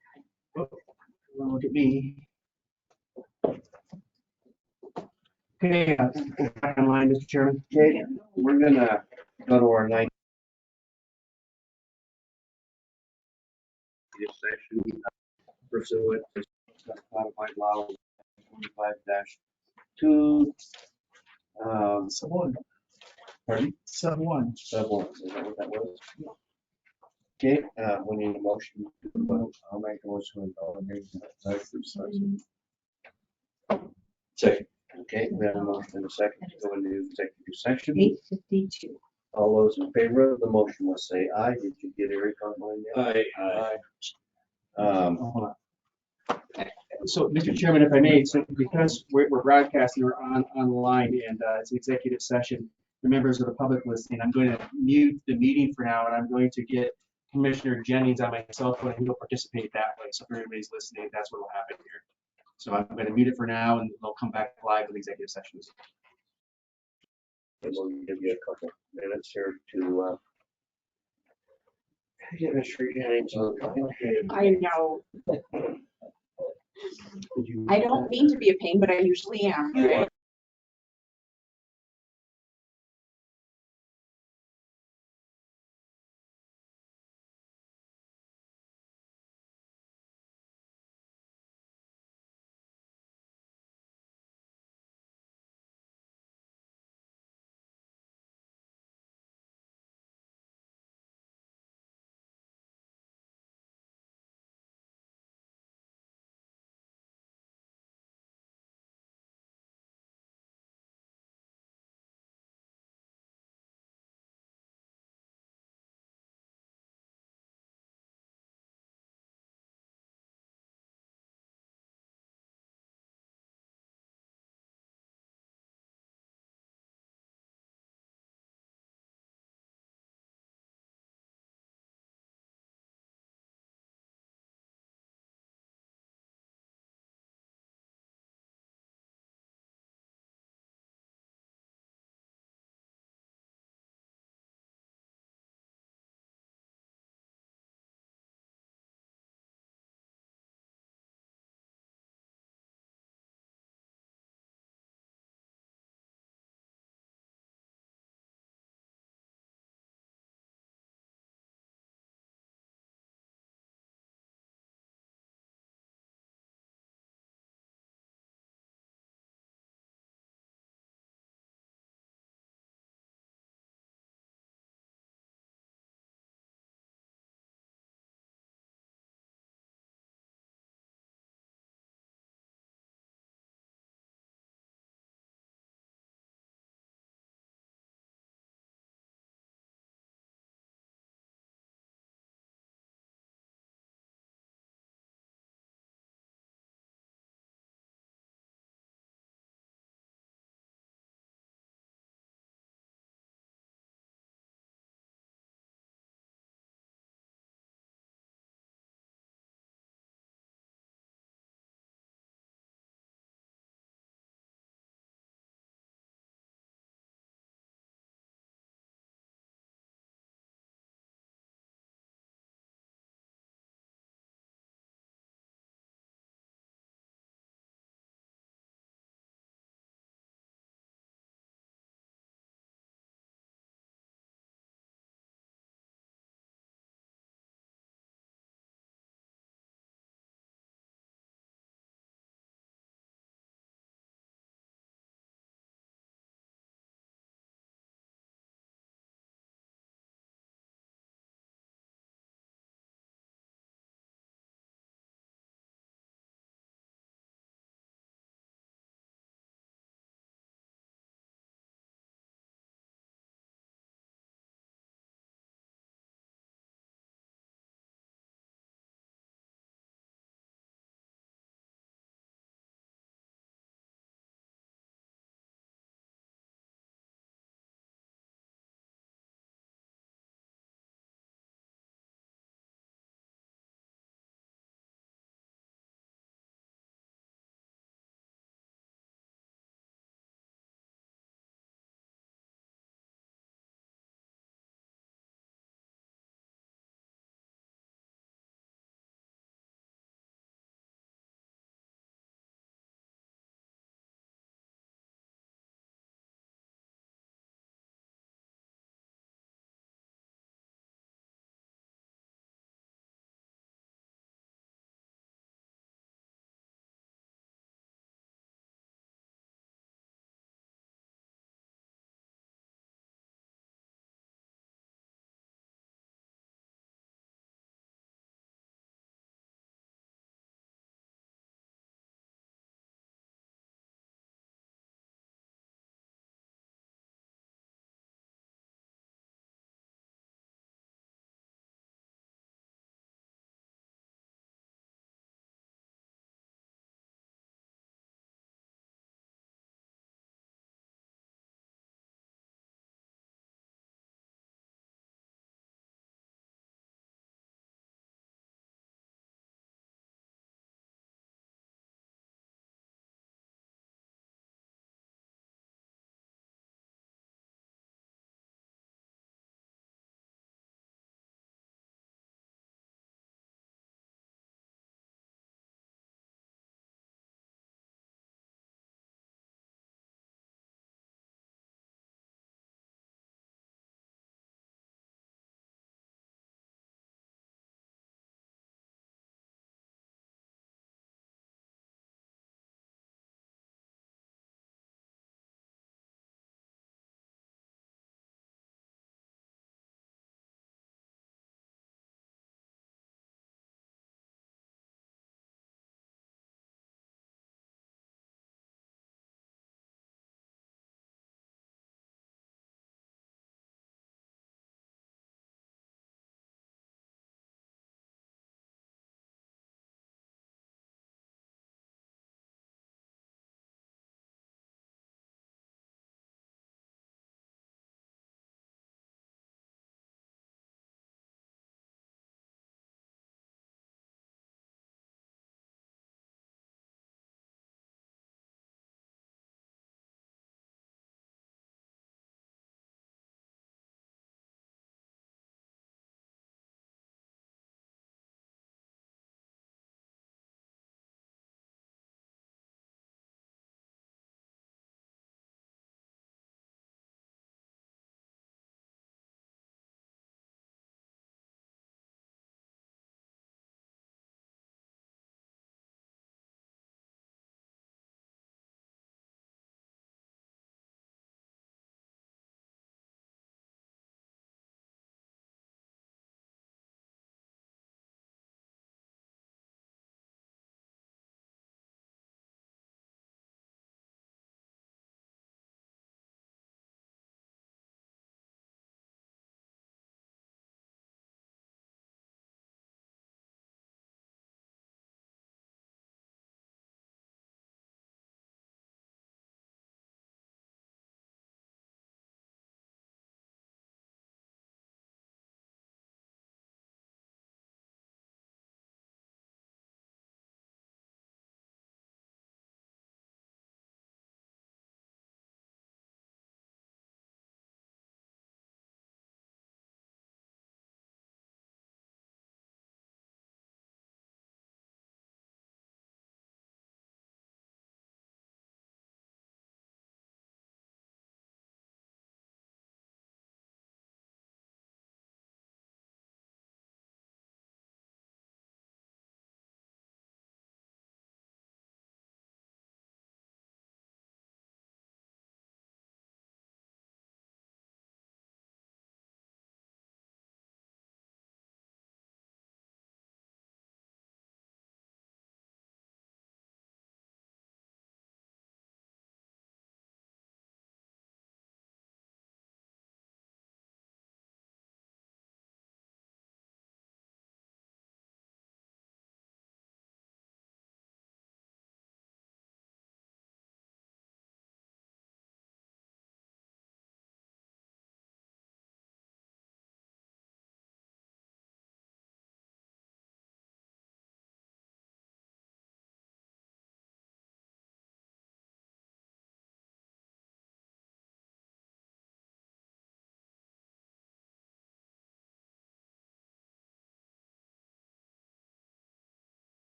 Oh, well, look at me. Okay, we're back online, Mr. Chairman. Okay, we're gonna go to our ninth section pursuant to codified law 25-2. Sub one. Pardon? Sub one. Sub one, is that what that was? Okay, we need a motion. I'll make a motion to go into executive session. Second. Okay, we have a motion and a second to go into executive session. 8:52. All those in favor of the motion will say aye. Did you get Eric online there? Aye. Hold on. So, Mr. Chairman, if I may, so because we're broadcasting, we're online and it's an executive session, the members of the public listening, I'm going to mute the meeting for now and I'm going to get Commissioner Jennings on my cell phone and he'll participate that way. So if everybody's listening, that's what will happen here. So I'm going to mute it for now and they'll come back live with executive sessions. And we'll give you a couple minutes here to get Mr. Jennings on. I know. I don't mean to be a pain, but I usually am.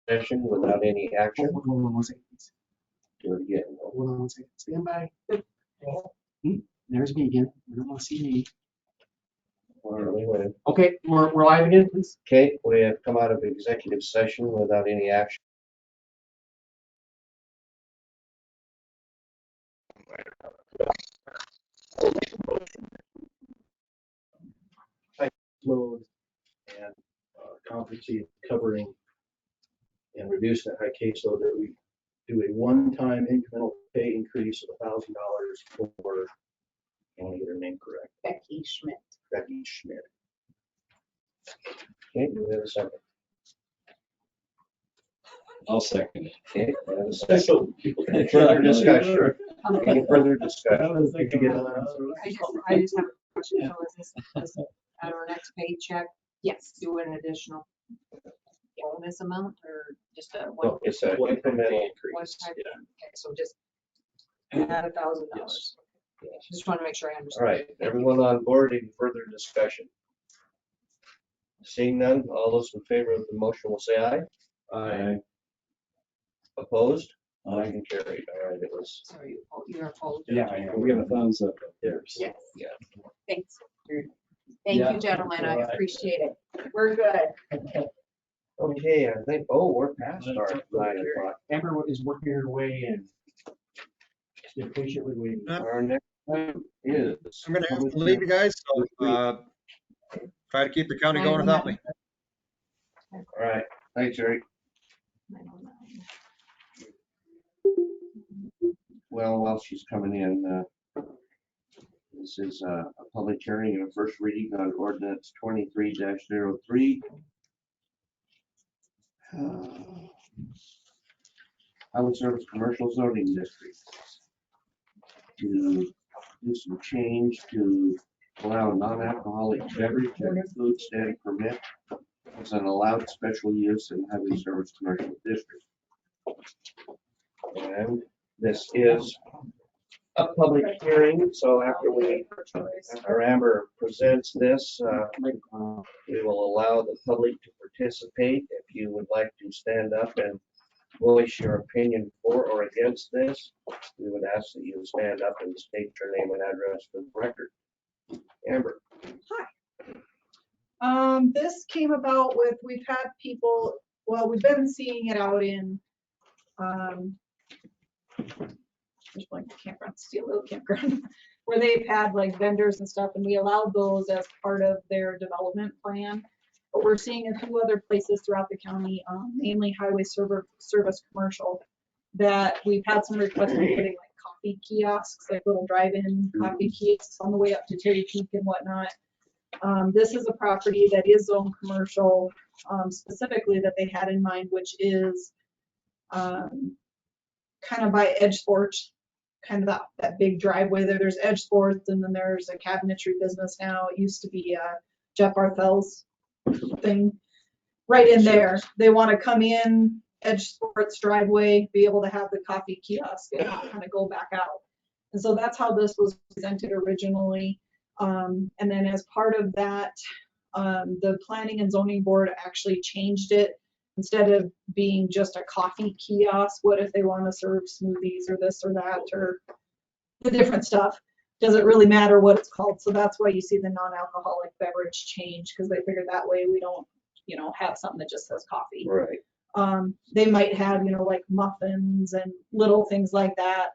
session without any action. Hold on one second, please. Do it again. Hold on one second. Stand by. There's me again. I don't want to see me. Okay, we're live again, please. Okay, we have come out of executive session without any action. Load and competency covering and reduce that high caseload that we do a one-time incremental pay increase of $1,000 for, I want to get her name correct, Becky Schmidt. Becky Schmidt. Okay, do we have a second? I'll second it. Okay, we have a second. Any further discussion? Any further discussion? I just have a question. So is this at our next paycheck? Yes. Do an additional bonus amount or just a No, one? it's a incremental One increase. time? Okay, so just add $1,000. Yes. Just want to make sure I All understand. right, everyone on board, any further discussion? Seeing none, all those in favor of the motion will say aye. Aye. Opposed? Aye. Motion carried. All right, it was. So you're opposed? Yeah, we have a thumbs up there. Yes. Yeah. Thanks. Thank Yeah. you, gentlemen. I appreciate it. We're good. Okay, I think, we're past our 9 o'clock. Amber is working her way in. She's patiently waiting. Our next item is. I'm gonna have to leave you guys, so, try to keep the county going without me. All right, thanks, Eric. Well, while she's coming in, this is a public hearing and a first reading on ordinance 23-03. Highway Service Commercial Zoning District. To do some change to allow non-alcoholic beverage and food stand permit as an allowed special use in Highway Service Commercial District. And this is a public hearing, so after Amber presents this, we will allow the public to participate. If you would like to stand up and voice your opinion for or against this, we would ask that you stand up and state your name and address for the record. Amber. This came about with, we've had people, well, we've been seeing it out in, there's like the campground, Steel Little Campground, where they've had like vendors and stuff, and we allowed those as part of their development plan. But we're seeing a few other places throughout the county, mainly Highway Service Commercial, that we've had some requests for putting like coffee kiosks, like little drive-in coffee kiosks on the way up to Cherry Peak and whatnot. This is a property that is zoned commercial, specifically that they had in mind, which is kind of by Edge Sports, kind of that big driveway there. There's Edge Sports, and then there's a cabinetry business now. It used to be Jeff Barthel's thing right in there. They want to come in Edge Sports driveway, be able to have the coffee kiosk and kind of go back out. And so that's how this was presented originally. And then as part of that, the Planning and Zoning Board actually changed it. Instead of being just a coffee kiosk, what if they want to serve smoothies or this or that or the different stuff? Doesn't really matter what it's called. So that's why you see the non-alcoholic beverage change, because they figured that way we don't, have something that just says coffee. Right. They might have, like muffins and little things like that.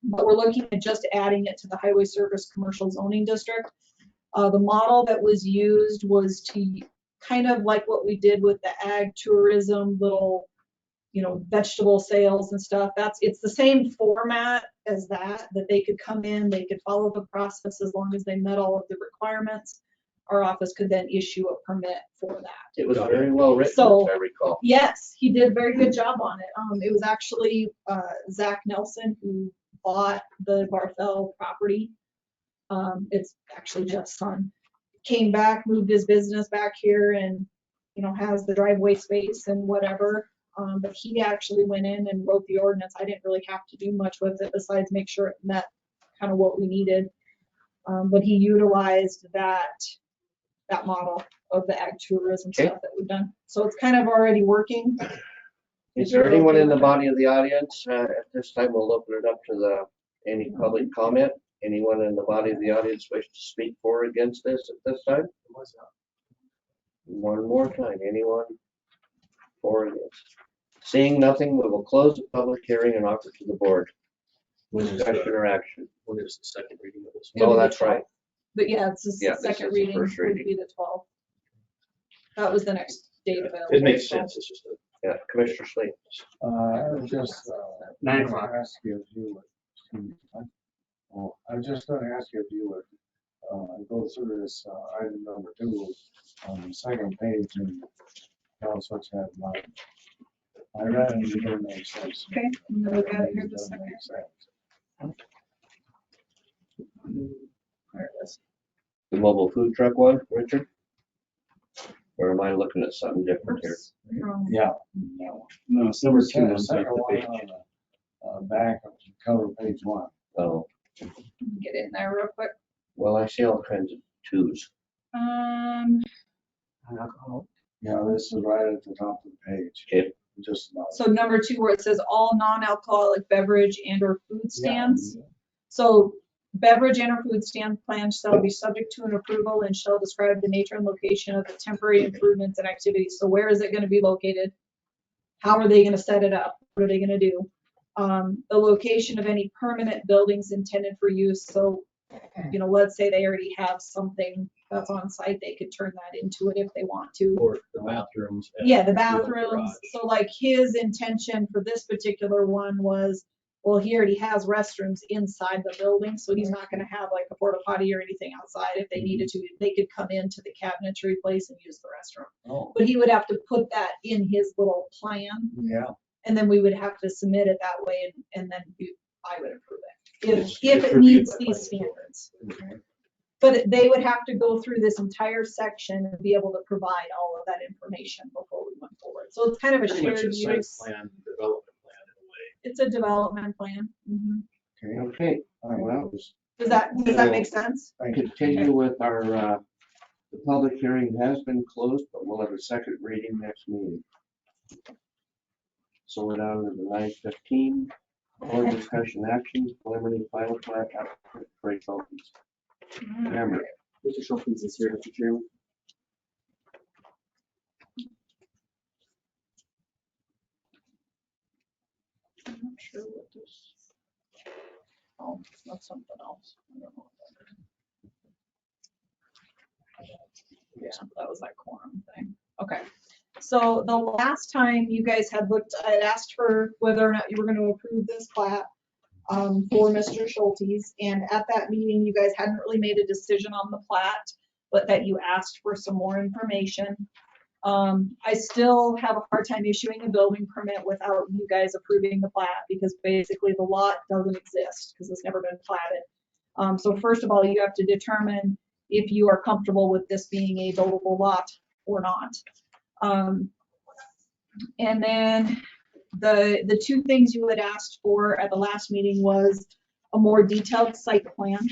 But we're looking at just adding it to the Highway Service Commercial Zoning District. The model that was used was to kind of like what we did with the ag tourism, little, vegetable sales and stuff. It's the same format as that they could come in, they could follow the process as long as they met all of the requirements. Our office could then issue a permit for that. It was very well written, So, if I recall. yes, he did a very good job on it. It was actually Zach Nelson who bought the Barthel property. It's actually Jeff's son. Came back, moved his business back here, and has the driveway space and whatever. But he actually went in and wrote the ordinance. I didn't really have to do much with it besides make sure it met kind of what we needed. But he utilized that that model of the ag tourism Okay. stuff that we've done. So it's kind of already working. Is there anyone in the body of the audience? At this time, we'll open it up to any public comment. Anyone in the body of the audience wish to speak for or against this at this time? One more time, anyone for or against? Seeing nothing, we will close the public hearing and offer to the board. Discussion or action? When is the second reading of this? Oh, that's right. But yeah, it's the Yeah, this is second the reading first would reading. be the 12th. That was the next date available. It makes so. sense, it's just a. Yeah, Commissioner Slate. I was just. 9 o'clock. Ask you if you would. Oh, I was just gonna ask you if you would, go through this, item number 2 on the second page and tell us what's happening. I read it, it didn't make sense. Okay, I'm gonna look at it here It just a doesn't second. make sense. There it is. The mobile food truck one, Richard? Or am I looking at something different here? Oops, wrong. Yeah. No, it's number 2 Second on the second one page. on the, back of the cover page 1. Oh, Get in there real quick. well, I see all kinds of twos. Yeah, this is right at the top of the page. Okay. Just about. So number 2, where it says all non-alcoholic beverage and or food Yeah. stands. So beverage and or food stand plans shall be subject to an approval and shall describe the nature and location of the temporary improvements and activities. So where is it going to be located? How are they going to set it up? What are they going to do? The location of any permanent buildings intended for use. So, let's say they already have something that's on site, they could turn that into it if they want to. Or the bathrooms. Yeah, the garage. bathrooms. So like his intention for this particular one was, well, he already has restrooms inside the building, so he's not gonna have like a porta potty or anything outside. If they needed to, they could come into the cabinetry place and use the restroom. Oh, But he would have to put that in his little plan, yeah. and then we would have to submit it that way, and then I would approve it. It's If it reviewed meets by these planning standards. But they would have to go through this entire section and be able to provide all of that information before we went forward. So it's kind of a Pretty much shared a site use. plan, development plan in a way. It's a development plan. Mhm. Okay. Okay, That was. Does that make sense? continue with our, the public hearing has been closed, but we'll have a second reading next meeting. So we're down to the 9:15. Board discussion action, preliminary final plat applicant for Schultes. Remember, Mr. Schultz is here, Mr. Chairman. I'm not sure what this. Oh, that's something else. I don't know what that is. Yeah, that was that quorum thing. Okay. So the last time you guys had looked, I had asked for whether or not you were going to approve this plat for Mr. Schultes. And at that meeting, you guys hadn't really made a decision on the plat, but that you asked for some more information. I still have a hard time issuing a building permit without you guys approving the plat, because basically the lot doesn't exist because it's never been platted. So first of all, you have to determine if you are comfortable with this being a buildable lot or not. And then the 2 things you had asked for at the last meeting was a more detailed site plan.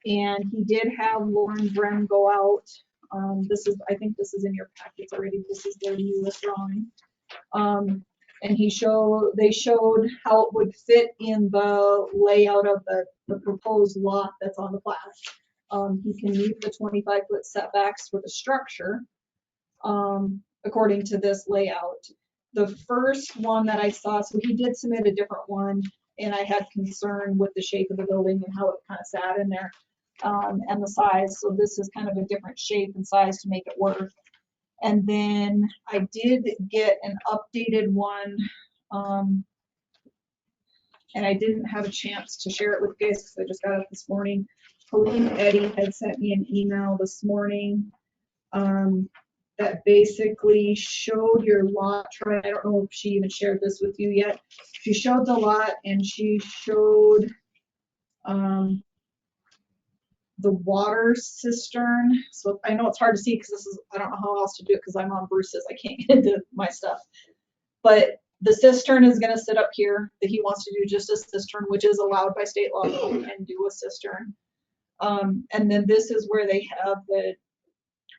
And he did have Lauren Brem go out. I think this is in your packets already. This is their newest drawing. And they showed how it would fit in the layout of the proposed lot that's on the plat. He can meet the 25-foot setbacks for the structure, according to this layout. The first one that I saw, so he did submit a different one, and I had concern with the shape of the building and how it kind of sat in there, and the size. So this is kind of a different shape and size to make it work. And then I did get an updated one, and I didn't have a chance to share it with you guys because I just got it this morning. Colleen Eddy had sent me an email this morning that basically showed your lot. I don't know if she even shared this with you yet. She showed the lot, and she showed the water cistern. So I know it's hard to see because I don't know how else to do it because I'm on Bruce's. I can't get into my stuff. But the cistern is going to sit up here. That he wants to do just a cistern, which is allowed by state law. You can do a cistern. And then this is where they have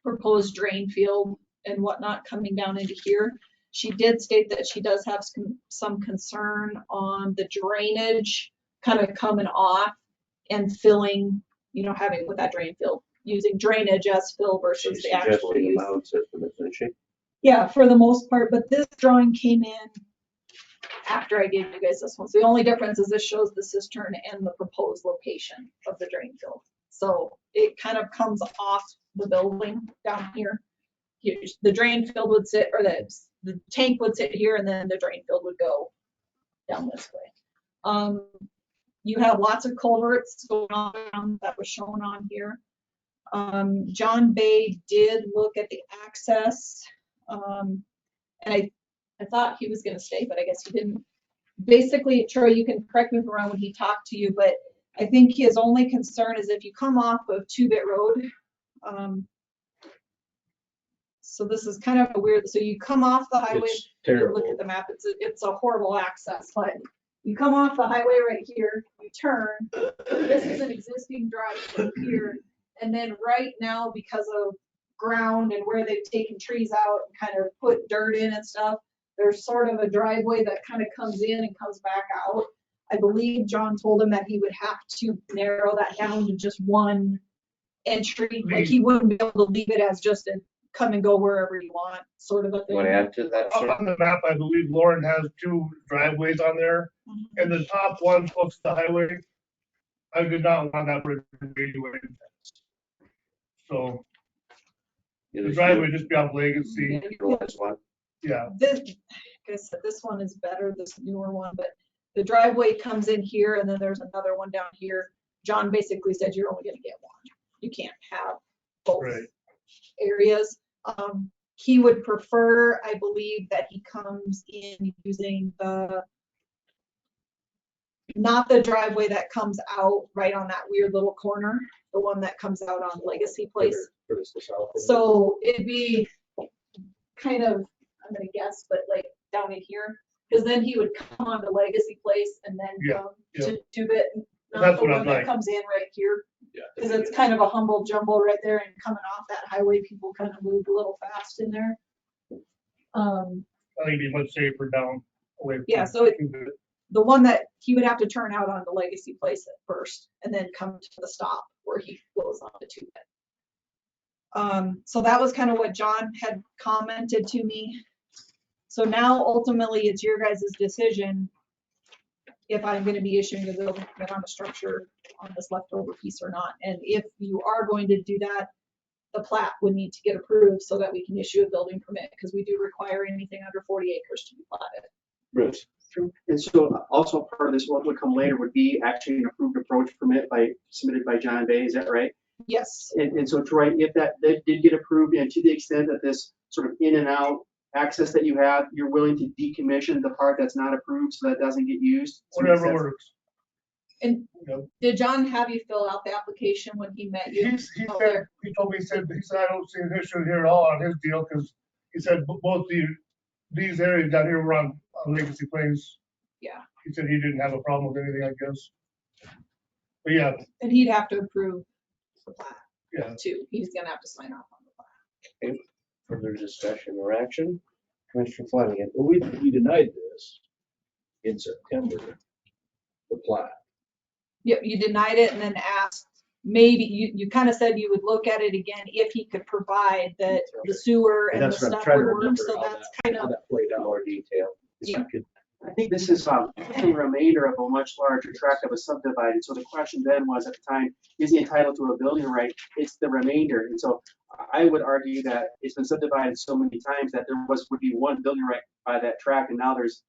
proposed drain field and whatnot coming down into here. She did state that she does have some concern on the drainage kind of coming off and filling, you know, having with that drain field, using drainage as fill versus She's the actual suggesting a use. mound system, isn't she? Yeah, for the most part, but this drawing came in after I gave you guys this one. So the only difference is this shows the cistern and the proposed location of the drain field. So it kind of comes off the building down here. The drain field would sit, or the tank would sit here, and then the drain field would go down this way. You have lots of culverts going on that was shown on here. John Bay did look at the access, and I thought he was going to stay, but I guess he didn't. Basically, Troy, you can correct me if I'm wrong when he talked to you, but I think his only concern is if you come off of Two-Bit Road. So this is kind of a weird, so you come off the highway, It's you terrible. look at the map, it's a horrible access, but you come off the highway right here, you turn, this is an existing driveway here, and then right now, because of ground and where they've taken trees out and kind of put dirt in and stuff, there's sort of a driveway that kind of comes in and comes back out. I believe John told him that he would have to narrow that down to just one entry, like he wouldn't be able to leave it as just a come and go wherever you want, sort of a thing. Want to add to that, sir? On the map, I believe Lauren has 2 driveways on there, and the top one's close to the highway. I did not want that bridge anyway. So the driveway just beyond Legacy. Yeah. This, like I said, this one is better, this newer one, but the driveway comes in here and then there's another one down here. John basically said you're only gonna get one. You can't have both areas. He would prefer, I believe, that he comes in using not the driveway that comes out right on that weird little corner, the one that comes out on Legacy Place. So it'd be kind of, I'm gonna guess, but like down in here, because then he would come on to Legacy Place and then come to Two-Bit, not the one that comes in right here. Because it's kind of a humble jumble right there, and coming off that highway, people kind of move a little fast in there. I think it'd be much safer down away from. Yeah, so the one that he would have to turn out onto Legacy Place at first, and then come to the stop where he goes on to Two-Bit. So that was kind of what John had commented to me. So now ultimately it's your guys' decision if I'm going to be issuing a building permit on a structure on this leftover piece or not. And if you are going to do that, the plat would need to get approved so that we can issue a building permit, because we do require anything under 40 acres to be platted. Bruce. And so also part of this, what would come later would be actually an approved approach permit submitted by John Bay, is that right? Yes. And so Troy, if that did get approved, and to the extent that this sort of in and out access that you have, you're willing to decommission the part that's not approved so that doesn't get used? Whatever works. And did John have you fill out the application when he met you? He told me, he said, I don't see an issue here at all on his deal, because he said both these areas down here were on Legacy Plains. Yeah. He said he didn't have a problem with anything, I guess. But yeah. And he'd have to approve the plat. Yeah. Too. He's gonna have to sign off on the plat. Okay. Further discussion or action? Commissioner Flanagan. Well, we denied this in September, the plat. Yep, you denied it and then asked, maybe, you kind of said you would look at it again if he could provide that the sewer and the stuff would work, so that's kind of. That played out. More detail. Yeah. I think this is the remainder of a much larger tract of a subdivided. So the question then was at the time, is he entitled to a building right? It's the remainder. And so I would argue that it's been subdivided so many times that there would be one building right by that tract, and now there's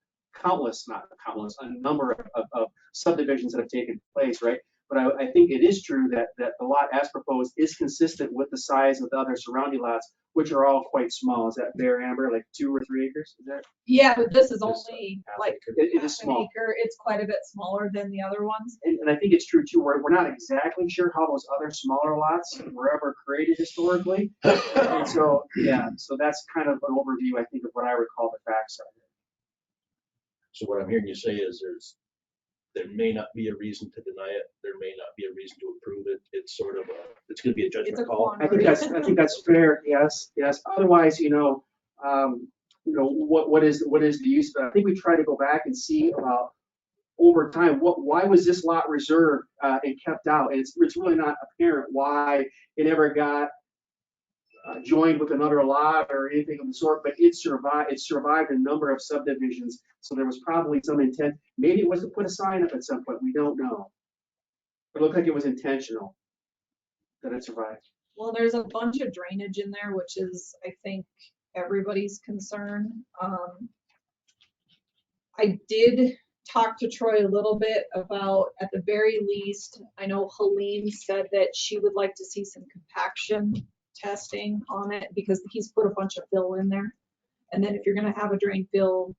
a number of subdivisions that have taken place, right? But I think it is true that the lot as proposed is consistent with the size of the other surrounding lots, which are all quite small. Is that fair, Amber? Like 2 or 3 acres? Is that? Yeah, but this is only like it is half an small. acre. It's quite a bit smaller than the other ones. And I think it's true too. We're not exactly sure how those other smaller lots were ever created historically. And so, so that's kind of an overview, I think, of what I recall the facts are. So what I'm hearing you say is there's there may not be a reason to deny it, there may not be a reason to approve it. It's sort of it's gonna be a It's a judgment call. I think that's fair, yes. Otherwise, what is the use? But I think we try to go back and see about over time, why was this lot reserved and kept out? And it's really not apparent why it ever got joined with another lot or anything of the sort, but it survived a number of subdivisions. So there was probably some intent. Maybe it was to put a sign up at some point. We don't know. It looked like it was intentional that it survived. Well, there's a bunch of drainage in there, which is, I think, everybody's concern. I did talk to Troy a little bit about, at the very least, I know Helene said that she would like to see some compaction testing on it because he's put a bunch of fill in there. And then if you're gonna have a drain fill,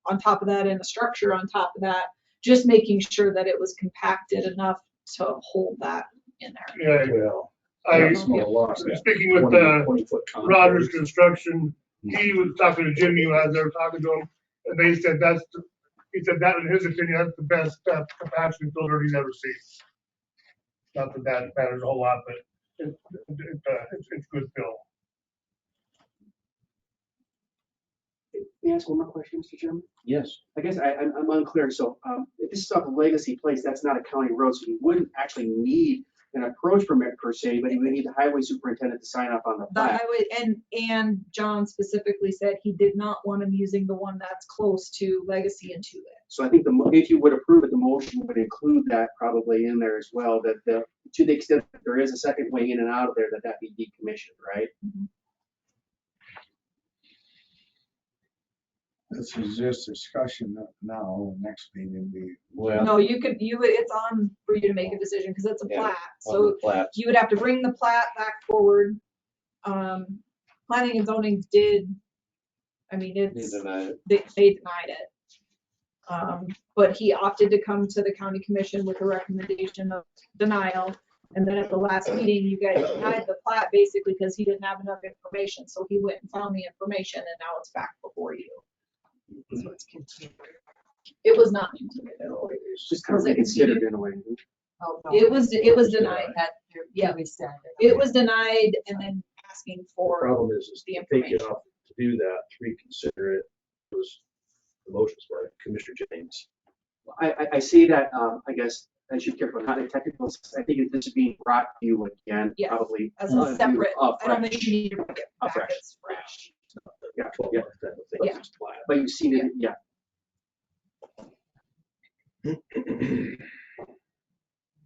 on top of that and a structure on top of that, just making sure that it was compacted enough to hold that in there. Yeah, Well, speaking with 20-foot Rogers contours. Construction, he was talking to Jimmy as they were talking to him, and they said he said that in his opinion, that's the best compaction filter he's ever seen. Not that that matters a whole lot, but it's good fill. May I ask one more question, Mr. Chairman? Yes. I guess I'm unclear. So if this is off of Legacy Place, that's not a county road, so you wouldn't actually need an approach permit per se, but you would need the highway superintendent to sign up on the The plat. highway, and John specifically said he did not want him using the one that's close to Legacy and to it. So I think if you would approve it, the motion would include that probably in there as well, that to the extent that there is a second way in and out of there, that be decommissioned, right? Mm-hmm. This is just discussion now, next meeting be. No, it's on for you to make a decision because it's a Yeah, plat. on So the plat. you would have to bring the plat back forward. Planning and zoning did, They denied it. they denied it. But he opted to come to the county commission with a recommendation of denial. And then at the last meeting, you guys denied the plat basically because he didn't have enough information. So he went and found the information and now it's back before you. So it's continued. It was not continued at all. It's just kind of reconsidered in a way. Oh, no. It was denied. Yeah. It was denied and then asking The for problem is the to take it information. off, to do that, to reconsider it, was the motions by Commissioner James. I see that, I guess, as you careful, not a technical, I think this is being brought to you again, Yes, probably. as a separate, I don't fresh. think you need to bring it back Fresh. as fresh. Yeah, 12 yeah. month type of thing, Yeah. just plat. But you've seen it, yeah.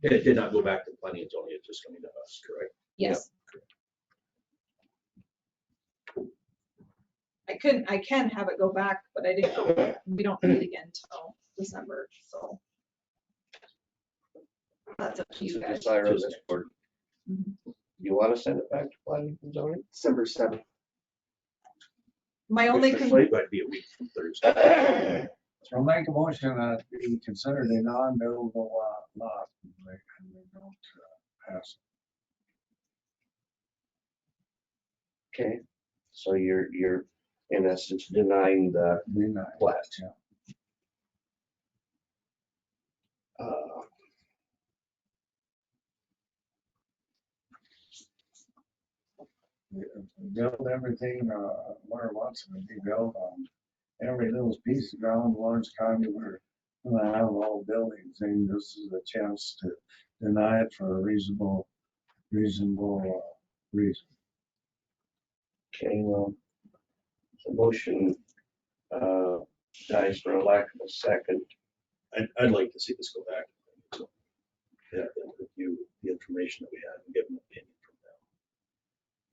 It did not go back to planning and zoning, it's just coming to us, correct? Yes. I can have it go back, but we don't meet again till December, so. That's up to you guys. Cyrus Court. Mhm. You want to send it back to planning and zoning? December 7th. My only, Commissioner Slate might be a week from Thursday. So I'll make a motion that be considered a non-buildable lot, and we don't pass. Okay, so you're in essence denying the Denied. plat. Yeah. Build everything, where it wants to be built on. Every little piece of ground, Lawrence County, we're gonna have all buildings, and this is a chance to deny it for a reasonable reason. Okay, well, the motion dies for a lack of a second. I'd like to see this go back. So, yeah, then review the information that we have and give an opinion from them.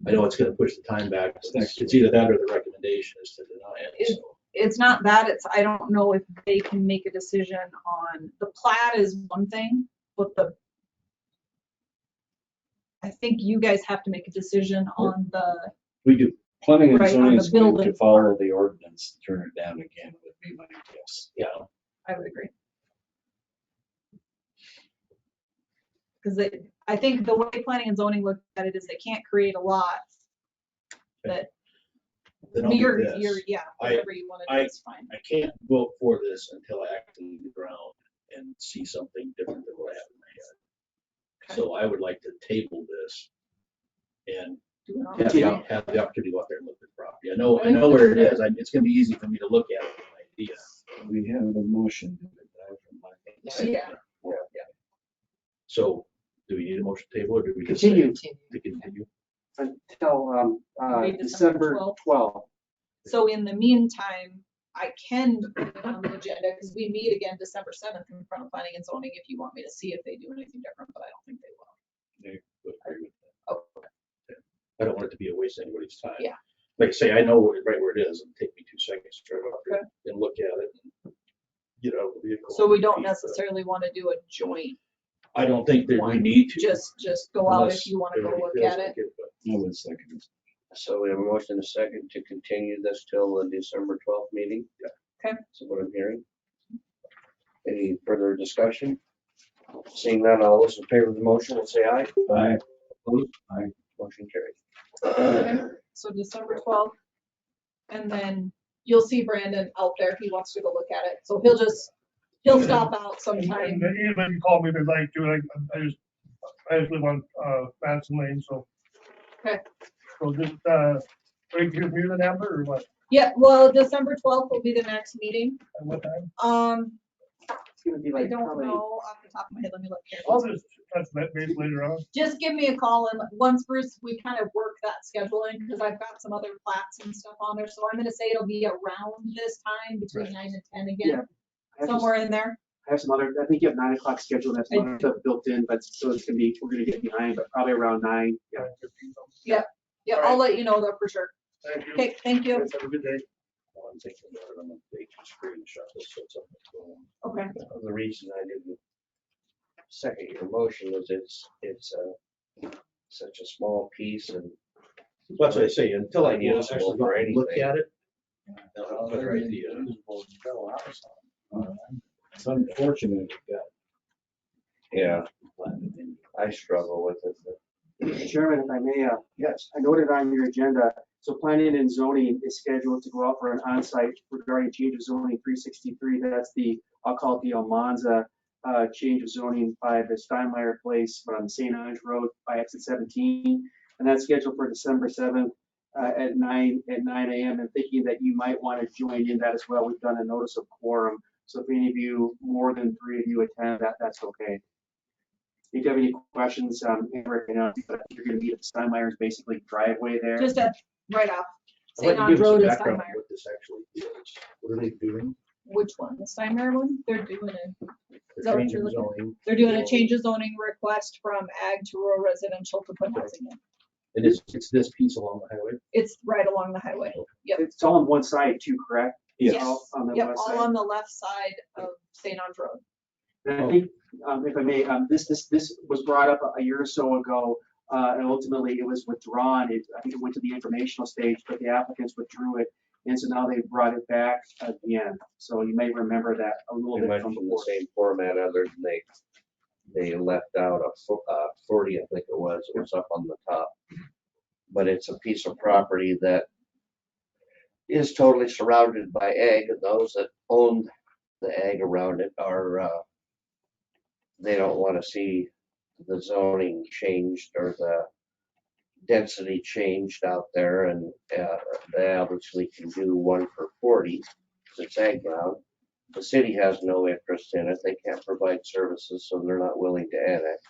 I know it's gonna push the time back. It's either that or the recommendation is to deny it. So. it's not that, I don't know if they can make a decision on, the plat is one thing, but I think you guys have to make a decision on the, We do. Planning and Right, on zoning the is going to building follow the ordinance, turn it down again would be my guess. Yeah. I would agree. Because I think the way planning and zoning looked at it is they can't create a lot that, Then I'll do you're, this. yeah, whatever you want to do is fine. I can't vote for this until I actually leave the ground and see something different than what I have in my head. So I would like to table this and have the opportunity to go out there and look at the property. I know where it is. It's gonna be easy for me to look at it with an idea. We have a motion. Yeah. So do we need a motion table or do we just Continue. say to continue? Until Maybe December December 12th. So in the meantime, I can put it on the agenda because we meet again December 7th in front of planning and zoning if you want me to see if they do anything different, but I don't think they will. I would agree with that. Oh, I don't want it to be a waste of anybody's time. Yeah. Like I say, I know right where it is. It'll take me 2 seconds to drive up there and look at it and get out of the vehicle. So we don't necessarily want to do a joint. I don't think that we need to. Just go out if you want to go look at it. No, one second. So we have a motion and a second to continue this till the December 12th meeting. Okay. That's what I'm hearing. Any further discussion? Seeing none, all those in favor of the motion will say aye. Aye. Opposed? Aye. Motion carried. Okay. So December 12th. And then you'll see Brandon out there. He wants to go look at it. So he'll stop out sometime. And even you call me if they'd like to, I just live on, Madison Lane, so. Okay. So just, wait to hear from you then, Amber, or what? Yeah, well, December 12th will be the next meeting. At what time? It's gonna be I like don't probably. know off the top of my head. Let me look here. I'll just touch that base later on. Just give me a call and once Bruce, we kind of work that scheduling because I've got some other plats and stuff on there. So I'm gonna say it'll be around this time between 9 and 10 again, somewhere in there. I have some other, I think you have 9 o'clock scheduled, that's one stuff built in, but so it's gonna be, we're gonna get behind, but probably around 9. Yeah, I'll let you know though for sure. Thank you. Okay, thank you. Have a good day. I'm thinking about it. I'm gonna take a screenshot this so it's up on Okay. The reason I didn't second your motion was it's such a small piece and That's what I say, until I Unusable actually for look anything. at it. I'll have a better idea. It's unfortunate that. yeah, I struggle with it. but- Mr. Chairman, if I may, yes, I noted on your agenda, so planning and zoning is scheduled to go out for an onsite regarding change of zoning 363. That's the, I'll call it the Almanza change of zoning by the Steinmeier Place on St. Ange Road by exit 17. And that's scheduled for December 7th at 9 a.m. And thinking that you might want to join in that as well. We've done a notice of quorum. So if any of you, more than 3 of you attend, that's okay. If you have any questions, Amber, you're going to meet at Steinmeier's basically driveway there. Just right off I'd like St. to Ange give us Road a is background on Steinmeier. what this actually is. What are they doing? Which one? The Steinmeier one? They're doing it. Is that what Change you're in looking at? zoning. They're doing a change of zoning request from ag to rural residential to put housing in. And it's this piece along the highway? It's right along the highway. Yep. It's all on one side too, correct? Yes. All on the Yep, west all side. on the left side of St. Ange Road. And I think, if I may, this was brought up a year or so ago, and ultimately it was withdrawn. I think it went to the informational stage, but the applicants withdrew it. And so now they brought it back again. So you may remember that a little Pretty bit much from in the before. same format, other than they left out a 40, I think it was up on the top. But it's a piece of property that is totally surrounded by ag, and those that own the ag around it are, they don't want to see the zoning changed or the density changed out there, and they obviously can do 1 for 40, because it's ag ground. The city has no interest in it. They can't provide services, so they're not willing to annex.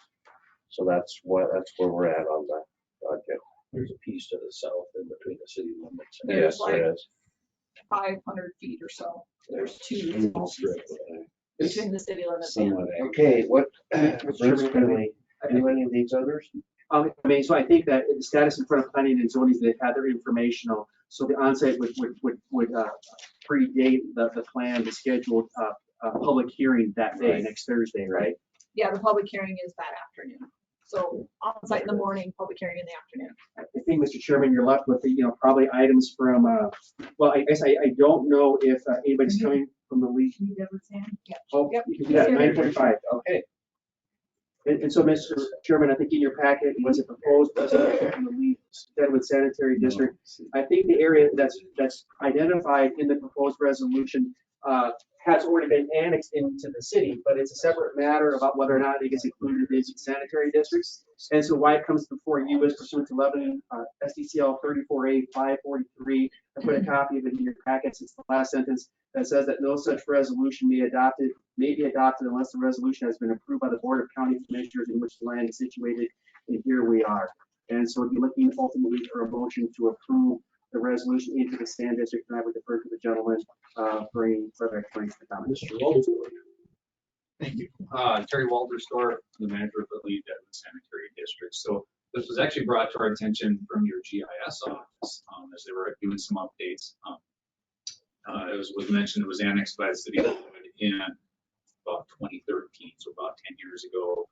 So that's where we're at on the project. There's a piece to the south in between the city limits. Yes, like- there is. 500 feet or so. There's two small pieces between the city limits. and- Somewhat. Okay, what, Mr. Bruce, Chairman, can we do any of these others? I mean, so I think that the status in front of planning and zoning is they've had their informational, so the onsite would predate the plan, the scheduled public hearing that day, Right. next Thursday, right? Yeah, the public hearing is that afternoon. So on site in the morning, public hearing in the afternoon. I think, Mr. Chairman, you're left with, probably items from, well, I guess I don't know if anybody's coming from the league. Yeah. Oh, Yep. you can do that, 9:45, okay. And so, Mr. Chairman, I think in your packet was a proposed resolution from the Lee Deadwood Sanitary District. I think the area that's identified in the proposed resolution has already been annexed into the city, but it's a separate matter about whether or not it gets included in sanitary districts. And so why it comes before you is pursuant to 11 SDCL 34A 543. I put a copy of it in your packets. It's the last sentence that says that no such resolution may be adopted unless the resolution has been approved by the Board of County Commissioners in which the land is situated. And here we are. And so we'll be looking ultimately for a motion to approve the resolution into the sand district, and I would defer to the gentleman for any further explanation. Mr. Walter. Thank you. Terry Walterstorff, the manager of the Lee Deadwood Sanitary District. So this was actually brought to our attention from your GIS office as they were doing some updates. It was mentioned it was annexed by the city of Deadwood in about 2013, so about 10 years ago.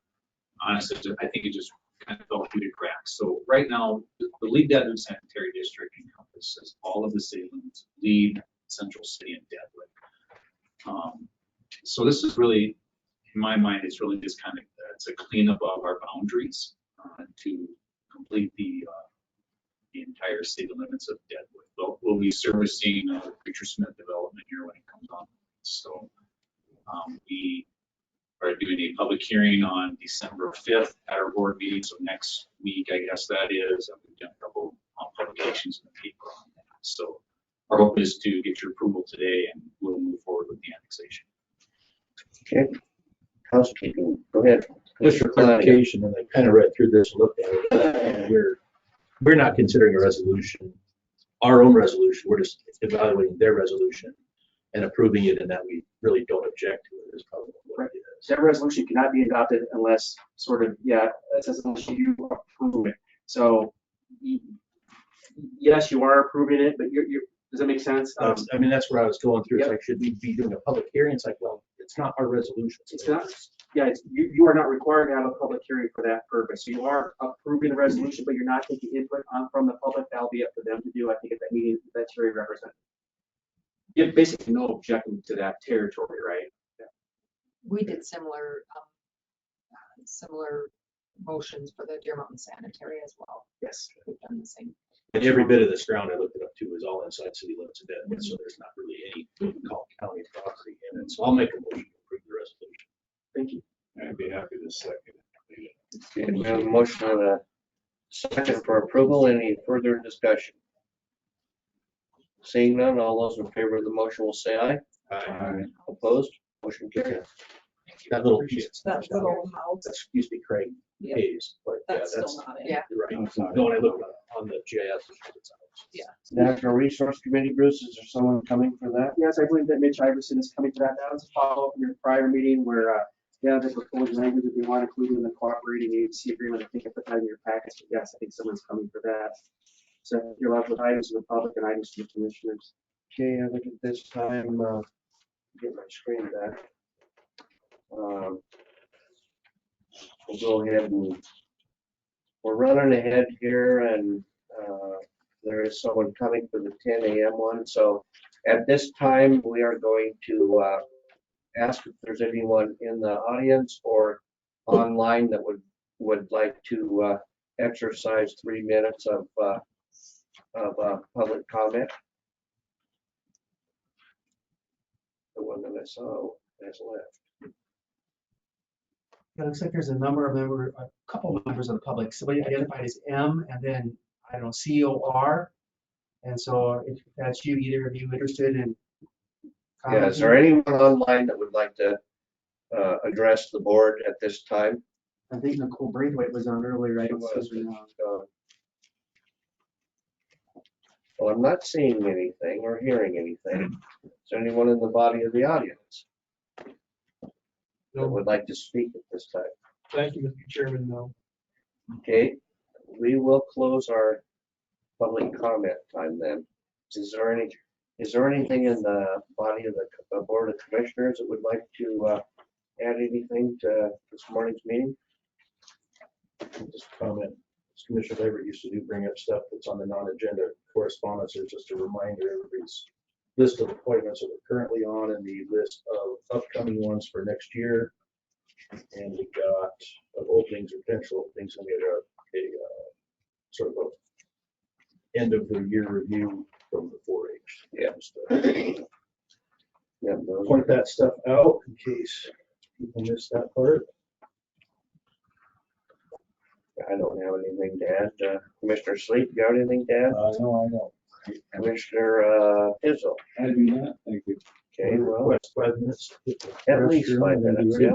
Honestly, I think it just kind of fell through the cracks. So right now, the Lee Deadwood Sanitary District encompasses all of the city limits, Lee, Central City, and Deadwood. So this is really, in my mind, it's really just kind of it's a cleanup of our boundaries to complete the entire city limits of Deadwood. We'll be servicing Preacher Smith development here when it comes on. So we are doing a public hearing on December 5th at our board meeting. So next week, I guess that is, we've done a couple publications in the paper on that. So our hope is to get your approval today and we'll move forward with the annexation. Okay. Housekeeping, go ahead. Just for clarification, and I kind of read through this and looked at it, and we're not considering a resolution, our own resolution. We're just evaluating their resolution and approving it, and that we really don't object to it is probably what it is. That resolution cannot be adopted unless it says unless you approve it. So yes, you are approving it, but does that make sense? I mean, that's where I was going through. It's like, should we be doing a public hearing? It's like, well, it's not our resolution. It's not. Yeah, you are not required to have a public hearing for that purpose. So you are approving the resolution, but you're not taking input from the public. That'll be up to them to do. I think at that meeting, that's very representative. You have basically no objection to that territory, right? Yeah. We did similar motions for the Deer Mountain Sanitary as well. Yes. We've done the same. And every bit of this ground I looked it up to is all inside city limits of Deadwood, so there's not really any called county property in it. So I'll make a motion to approve the resolution. Thank you. I'd be happy to second it. Okay, we have a motion and a second for approval. Any further discussion? Seeing none, all those in favor of the motion will say aye. Aye. Opposed? Motion carries. That little piece. That little house. That used to be Craig Yep. Hayes, but yeah, That's that's still not in. Yeah. you're right. No, when I looked on the GIS, it's Yeah. Natural Resource Committee, Bruce, is there someone coming for that? Yes, I believe that Mitch Iverson is coming to that. That was a follow-up from your prior meeting where the proposed language that they want included in the cooperating agency agreement. I think I put that in your package, but yes, I think someone's coming for that. So you're left with items from the public and items from the commissioners. Okay, I think at this time, get my screen back. We'll go ahead and we're running ahead here, and there is someone coming for the 10 a.m. one. So at this time, we are going to ask if there's anyone in the audience or online that would like to exercise 3 minutes of public comment. The one that I saw has left. It looks like there's a couple of members of the public. Somebody identified as M and then, I don't know, COR. And so if that's you, either of you interested in Yeah, is there anyone online that would like to address the board at this time? I think Nicole Braithwaite was on earlier, right? She was. Well, I'm not seeing anything or hearing anything. Is there anyone in the body of the audience that would like to speak at this time? Thank you, Mr. Chairman. No. Okay, we will close our public comment time then. Is there anything in the body of the Board of Commissioners that would like to add anything to this morning's meeting? Just comment. As Commissioner Labor used to do, bring up stuff that's on the non-agenda correspondence. It's just a reminder, everybody's list of appointments that we're currently on and the list of upcoming ones for next year. And we got openings or potential openings, and we had a sort of a end of the year review from the 4-H. Yeah. Yeah, those point that stuff out in case people miss that part. I don't have anything to add. Commissioner Sleep, you got anything to add? No, I don't. Commissioner Hizzle? I do not, thank you. Okay, well, Request 5 minutes. at least 5 minutes, yeah.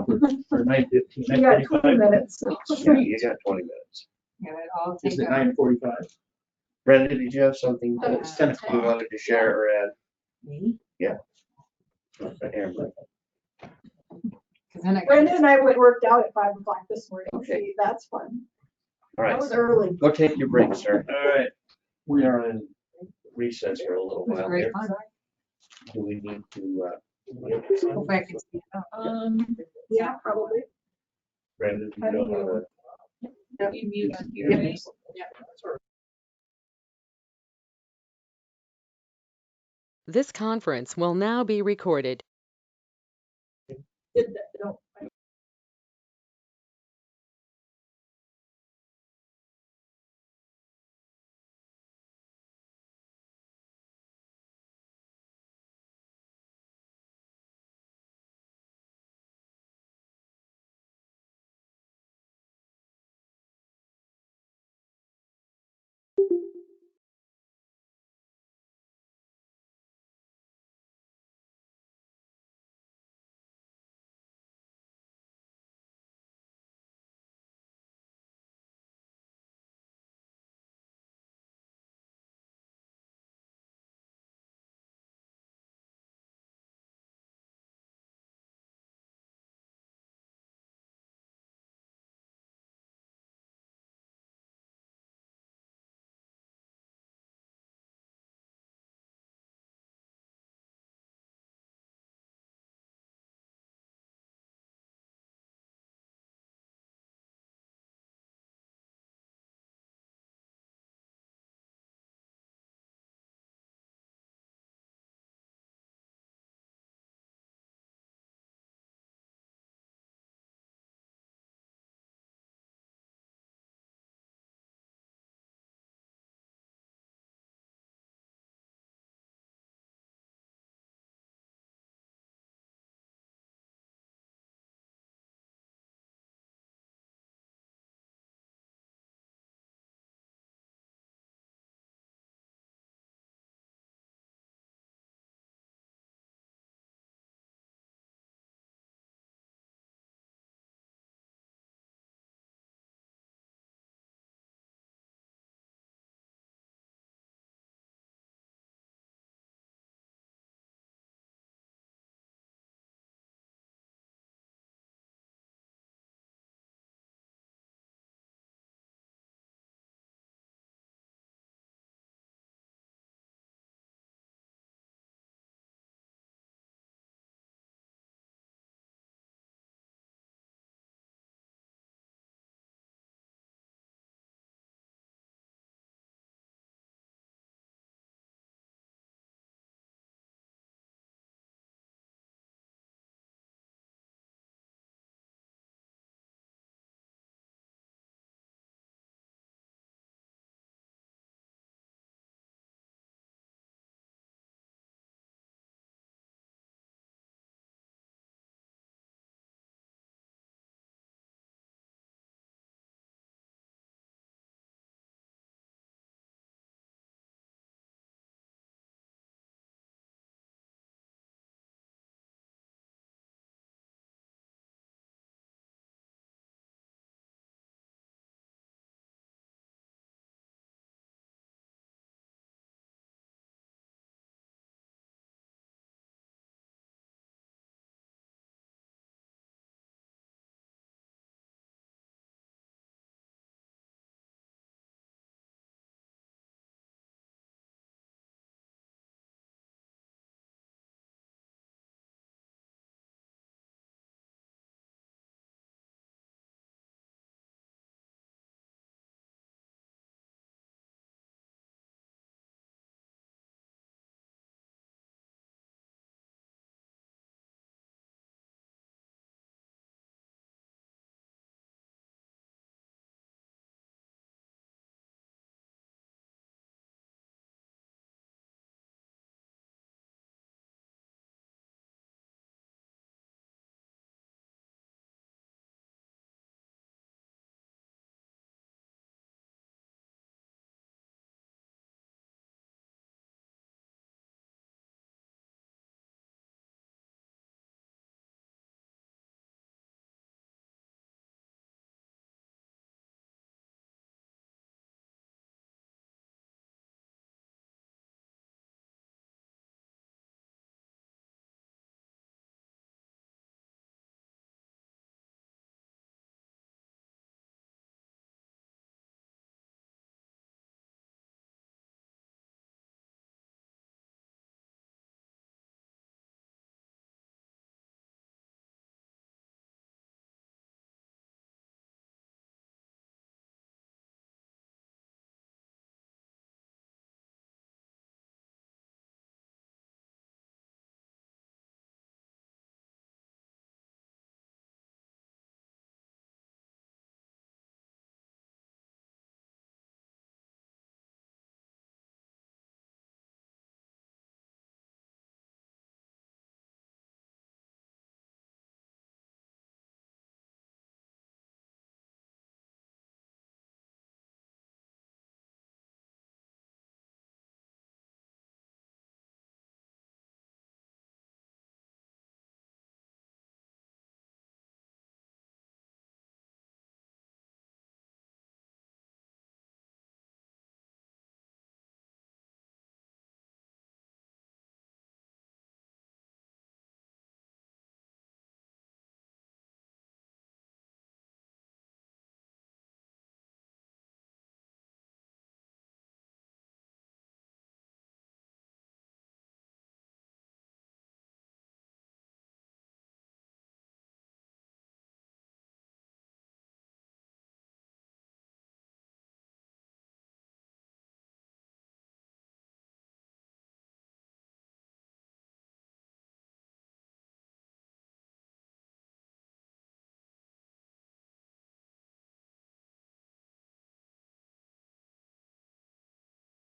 Or 9:15. You got 20 minutes. Yeah, you got 20 minutes. Yeah, it all Is take it up. 9:45? Brenda, did you have something It's 10 o'clock. you wanted to share or add? Me? Yeah. Amber. 'Cause then I got- Brenda and I worked out at 5 o'clock this morning. Okay. See, that's fun. All right. That was early. Go take your break, sir. All right. We are in recess for a little It was while great here. fun. Do we need to, Go back and see it. Yeah, probably. Brenda, do you How do know how you- to? You mute on here. Yeah. Yeah. This conference will now be recorded. Did that, don't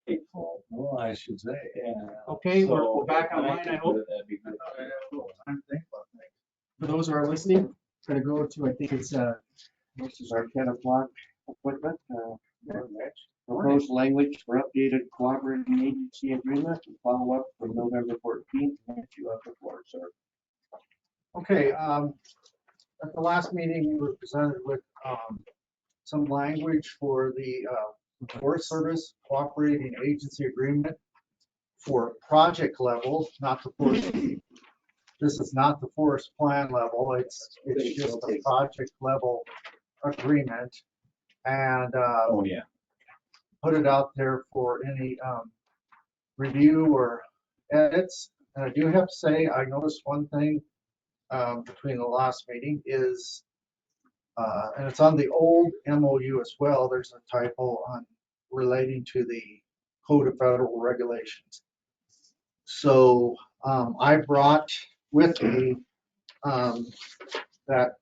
Well, I should say, yeah. Okay, we're back online, I hope. That'd be good. Time to think about things. For those who are listening, it's gonna go to, I think it's, This is our 10 o'clock appointment. Proposed language for updated cooperating agency agreement and follow up from November 14th. You have the floor, sir. Okay, at the last meeting, we were presented with, some language for the, Forest Service cooperating agency agreement for project level, not the forest. This is not the forest plan level, it's just a project level agreement. And, Oh, yeah. put it out there for any, review or edits. And I do have to say, I noticed one thing, between the last meeting is, and it's on the old MOU as well, there's a typo on relating to the Code of Federal Regulations. So I brought with me that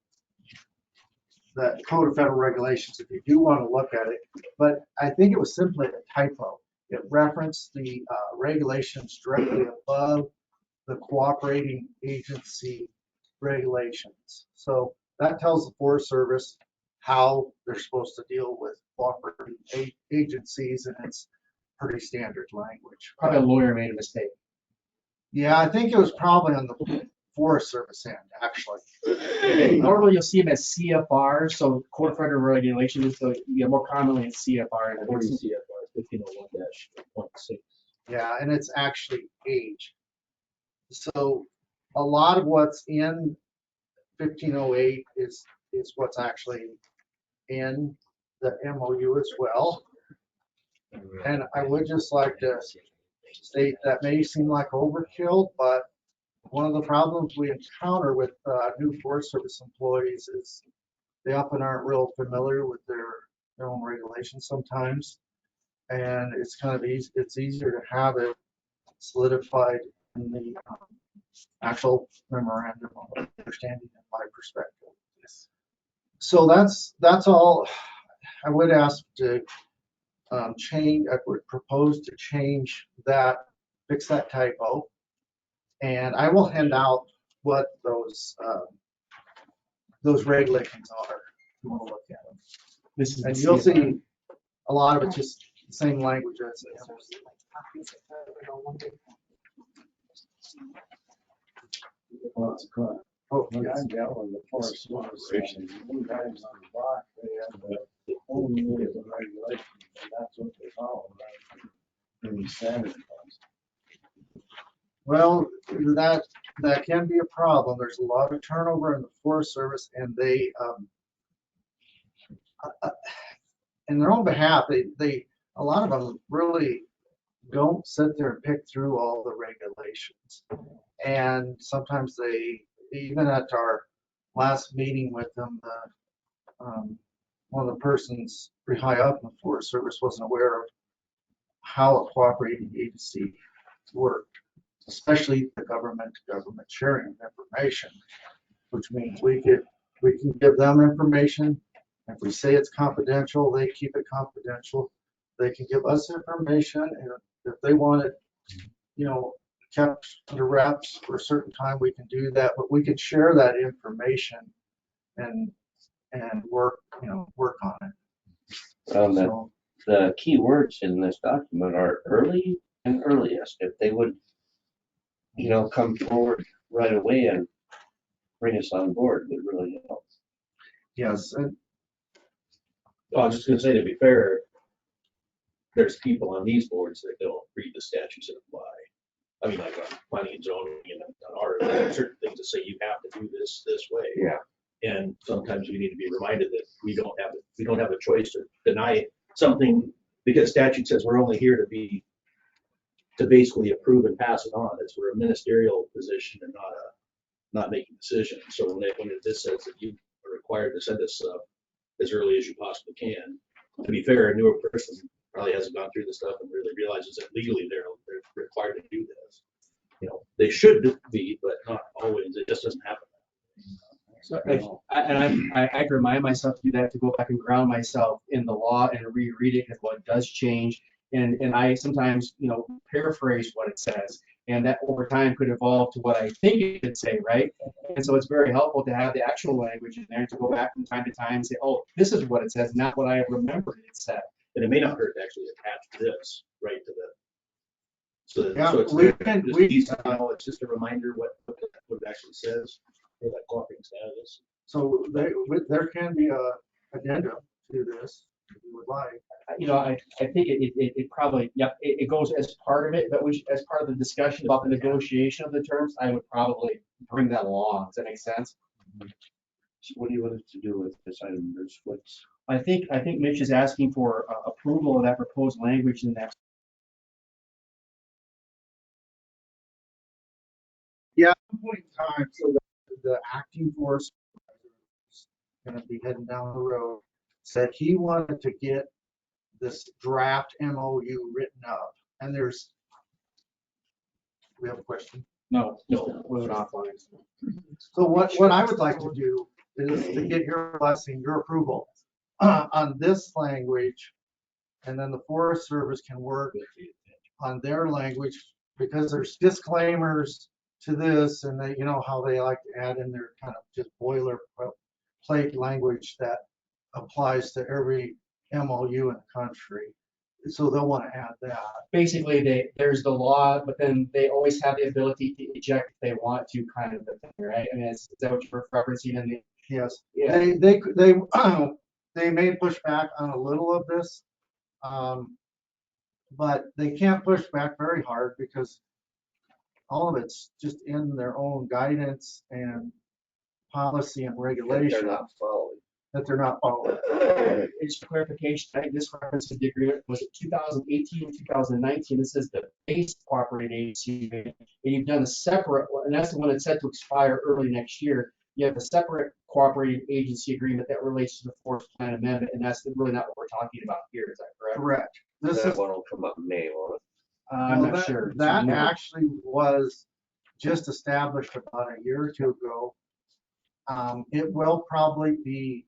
Code of Federal Regulations if you do want to look at it, but I think it was simply a typo. It referenced the regulations directly above the cooperating agency regulations. So that tells the Forest Service how they're supposed to deal with cooperating agencies, and it's pretty standard language. probably a lawyer made a mistake. Yeah, I think it was probably on the Forest Service end, actually. Normally you'll see them as CFR, so Code of Federal Regulations, so you more commonly in CFR. And 40 CFR 1501-0.6. Yeah, and it's actually age. So a lot of what's in 1508 is what's actually in the MOU as well. And I would just like to state that may seem like overkill, but one of the problems we encounter with new Forest Service employees is they often aren't real familiar with their own regulations sometimes. And it's kind of easy, it's easier to have it solidified in the actual memorandum of understanding in my perspective. So that's all. I would ask to change, I would propose to change that, fix that typo. And I will hand out what those regulations are. If you want to look at them. This is And the you'll CFR. see a lot of it's just the same language as Well, it's correct. Oh, yeah, I dealt with the Forest Service. Two guys on the block, they have the own rules and regulations, and that's what they follow, right? And standard ones. Well, that can be a problem. There's a lot of turnover in the Forest Service, and they, in their own behalf, they a lot of them really don't sit there and pick through all the regulations. And sometimes they, even at our last meeting with them, one of the persons pretty high up in the Forest Service wasn't aware of how a cooperating agency worked, especially the government sharing of information, which means we can give them information. If we say it's confidential, they keep it confidential. They can give us information, and if they want it, kept under wraps for a certain time, we can do that. But we can share that information and work on it. So, the key words in this document are early and earliest. If they would, come forward right away and bring us on board, would really help. Yes. And I was just gonna say, to be fair, there's people on these boards that don't read the statutes that apply. I mean, like on planning and zoning and on our, there are certain things that say you have to do this way. Yeah. And sometimes we need to be reminded that we don't have a choice to deny something because statute says we're only here to basically approve and pass it on. It's we're a ministerial position and not making decisions. So when this says that you are required to send this stuff as early as you possibly can, to be fair, a newer person probably hasn't gone through this stuff and really realizes that legally they're required to do this. They should be, but not always. It just doesn't happen. So I have to remind myself to do that, to go back and ground myself in the law and reread it, because what does change And I sometimes, paraphrase what it says. And that over time could evolve to what I think it should say, right? And so it's very helpful to have the actual language in there to go back from time to time and say, oh, this is what it says, not what I remember it said. And it may not hurt to actually attach this right to the. So, Yeah, so it's we there, can- just we- easy to know, it's just a reminder what it actually says, or that cooperating status. So there can be a addendum to this, if you would like. I think it probably, yep, it goes as part of it, but as part of the discussion about the negotiation of the terms, I would probably bring that along. Does that make sense? So what do you want us to do with this item, Bruce? I think Mitch is asking for approval of that proposed language in that. Yeah, at some point in time, so the acting force is gonna be heading down the road, said he wanted to get this draft MOU written up, and we have a question? No, was it offline? So what I would like to do is to get your blessing, your approval on this language, and then the Forest Service can work on their language, because there's disclaimers to this, and they, how they like to add in their kind of just boilerplate language that applies to every MOU in the country. So they'll want to add that. Basically, there's the law, but then they always have the ability to eject if they want to, kind of the thing, right? I mean, is that what you're referencing in the? Yes. Yeah. They may push back on a little of this, but they can't push back very hard because all of it's just in their own guidance and policy and regulation. That they're not following. Just for clarification, I think this reference to the agreement was it 2018, 2019. This is the base cooperating agency agreement, and you've done a separate one, and that's the one that's set to expire early next year. You have a separate cooperating agency agreement that relates to the forest plan amendment, and that's really not what we're talking about here. Is that correct? Correct. That one will come up in May, won't it? I'm not sure. That No. actually was just established about a year or two ago. It will probably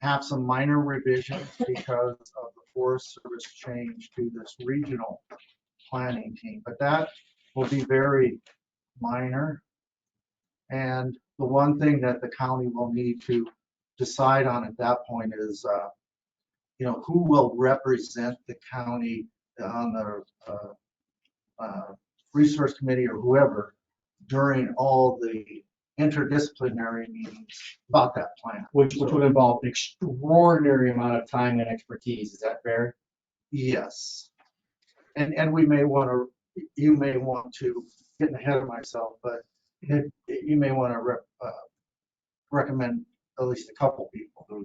have some minor revisions because of the Forest Service change to this regional planning team, but that will be very minor. And the one thing that the county will need to decide on at that point is, who will represent the county on the resource committee or whoever during all the interdisciplinary meetings about that plan. Which would involve an extraordinary amount of time and expertise. Is that fair? Yes. And you may want to, getting ahead of myself, but you may want to recommend at least a couple people.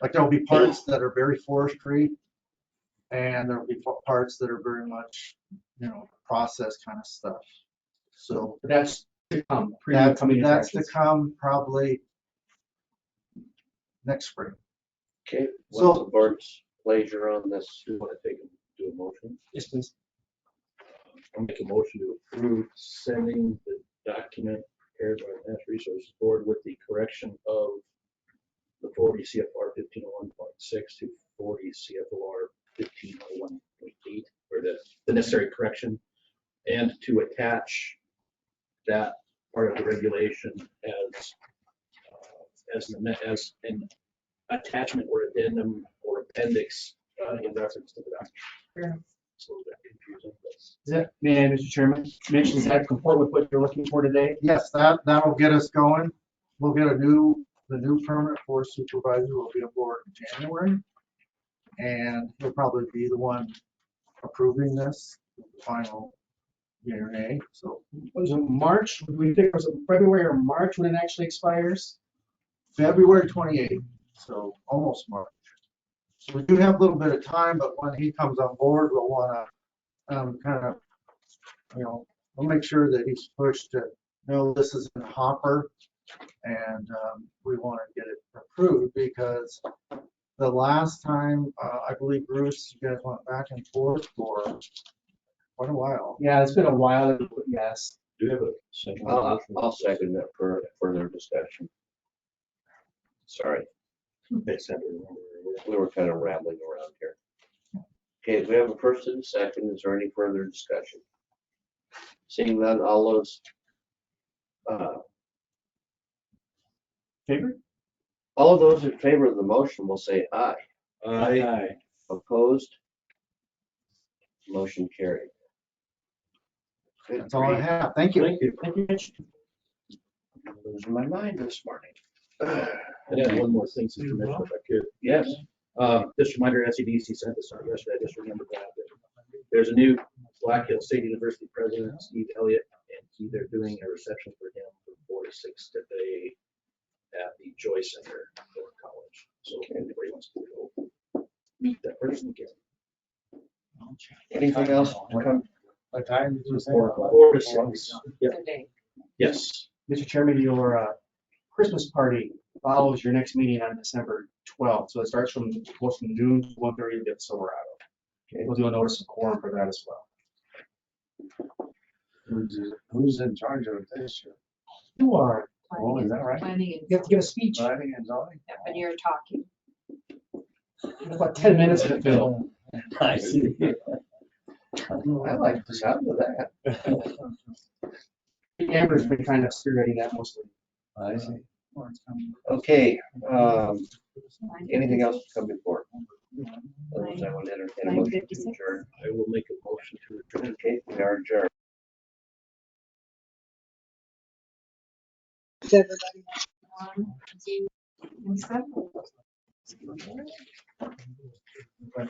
Like there'll be parts that are very forestry, and there'll be parts that are very much, process kind of stuff. So that's to come. That's to come probably next spring. Okay, So- what's the board's pleasure on this? Do you want to do a motion? Yes, please. I'll make a motion to approve sending the document prepared by the Natural Resources Board with the correction of the 40 CFR 1501.6 to 40 CFR 1501.8, or the necessary correction, and to attach that part of the regulation as an attachment or addendum or appendix in reference to the document. It's a little bit confusing, but Is that, may I, Mr. Chairman, mention, does that comport with what you're looking for today? Yes, that'll get us going. We'll get the new permanent forest supervisor will be aboard in January. And he'll probably be the one approving this, the final yea or nay. So Was it March? We think it was February or March when it actually expires? February 28th, so almost March. So we do have a little bit of time, but when he comes on board, we'll want to kind of, we'll make sure that he's pushed to know this is in the hopper, and we want to get it approved because the last time, I believe, Bruce, you guys went back and forth for quite a while. Yeah, it's been a while. Yes. do you have a second? I'll second that for further discussion. Sorry, They said they remember. we were kind of rambling around here. Okay, we have a first and a second. Is there any further discussion? Seeing none, all those, Favor? all of those in favor of the motion will say aye. Aye. Opposed? Motion carried. Good That's all I grief. have. Thank you. Thank you. Thank you, Mitch. I'm losing my mind this morning. I had one more thing, since you mentioned, if I could. Yes. Just a reminder, SEDC sent this out yesterday, I just remembered that. There's a new Black Hills State University president, Steve Elliott, and they're doing a reception for him from 4 to 6 today at the Joy Center at college. So if anybody wants to go meet that person again. Anything else to come? What time did you say? 4 to 6. Yep. Yes. Mr. Chairman, your Christmas party follows your next meeting on December 12th. So it starts from, goes from noon to 1:30 at Silverado. Okay, we'll do a notice of quorum for that as well. Who's in charge of this year? You are. Oh, is that right? Planning and You have to give a speech. Planning and zoning? when you're talking. About 10 minutes to fill. I see. I like the sound of that. Amber's been kind of spearheading that mostly. I see. Okay, anything else to come before? Otherwise, I will entertain a motion to adjourn. I will make a motion to adjourn. Okay, we are adjourned. Is everybody? 1, 2, and 7.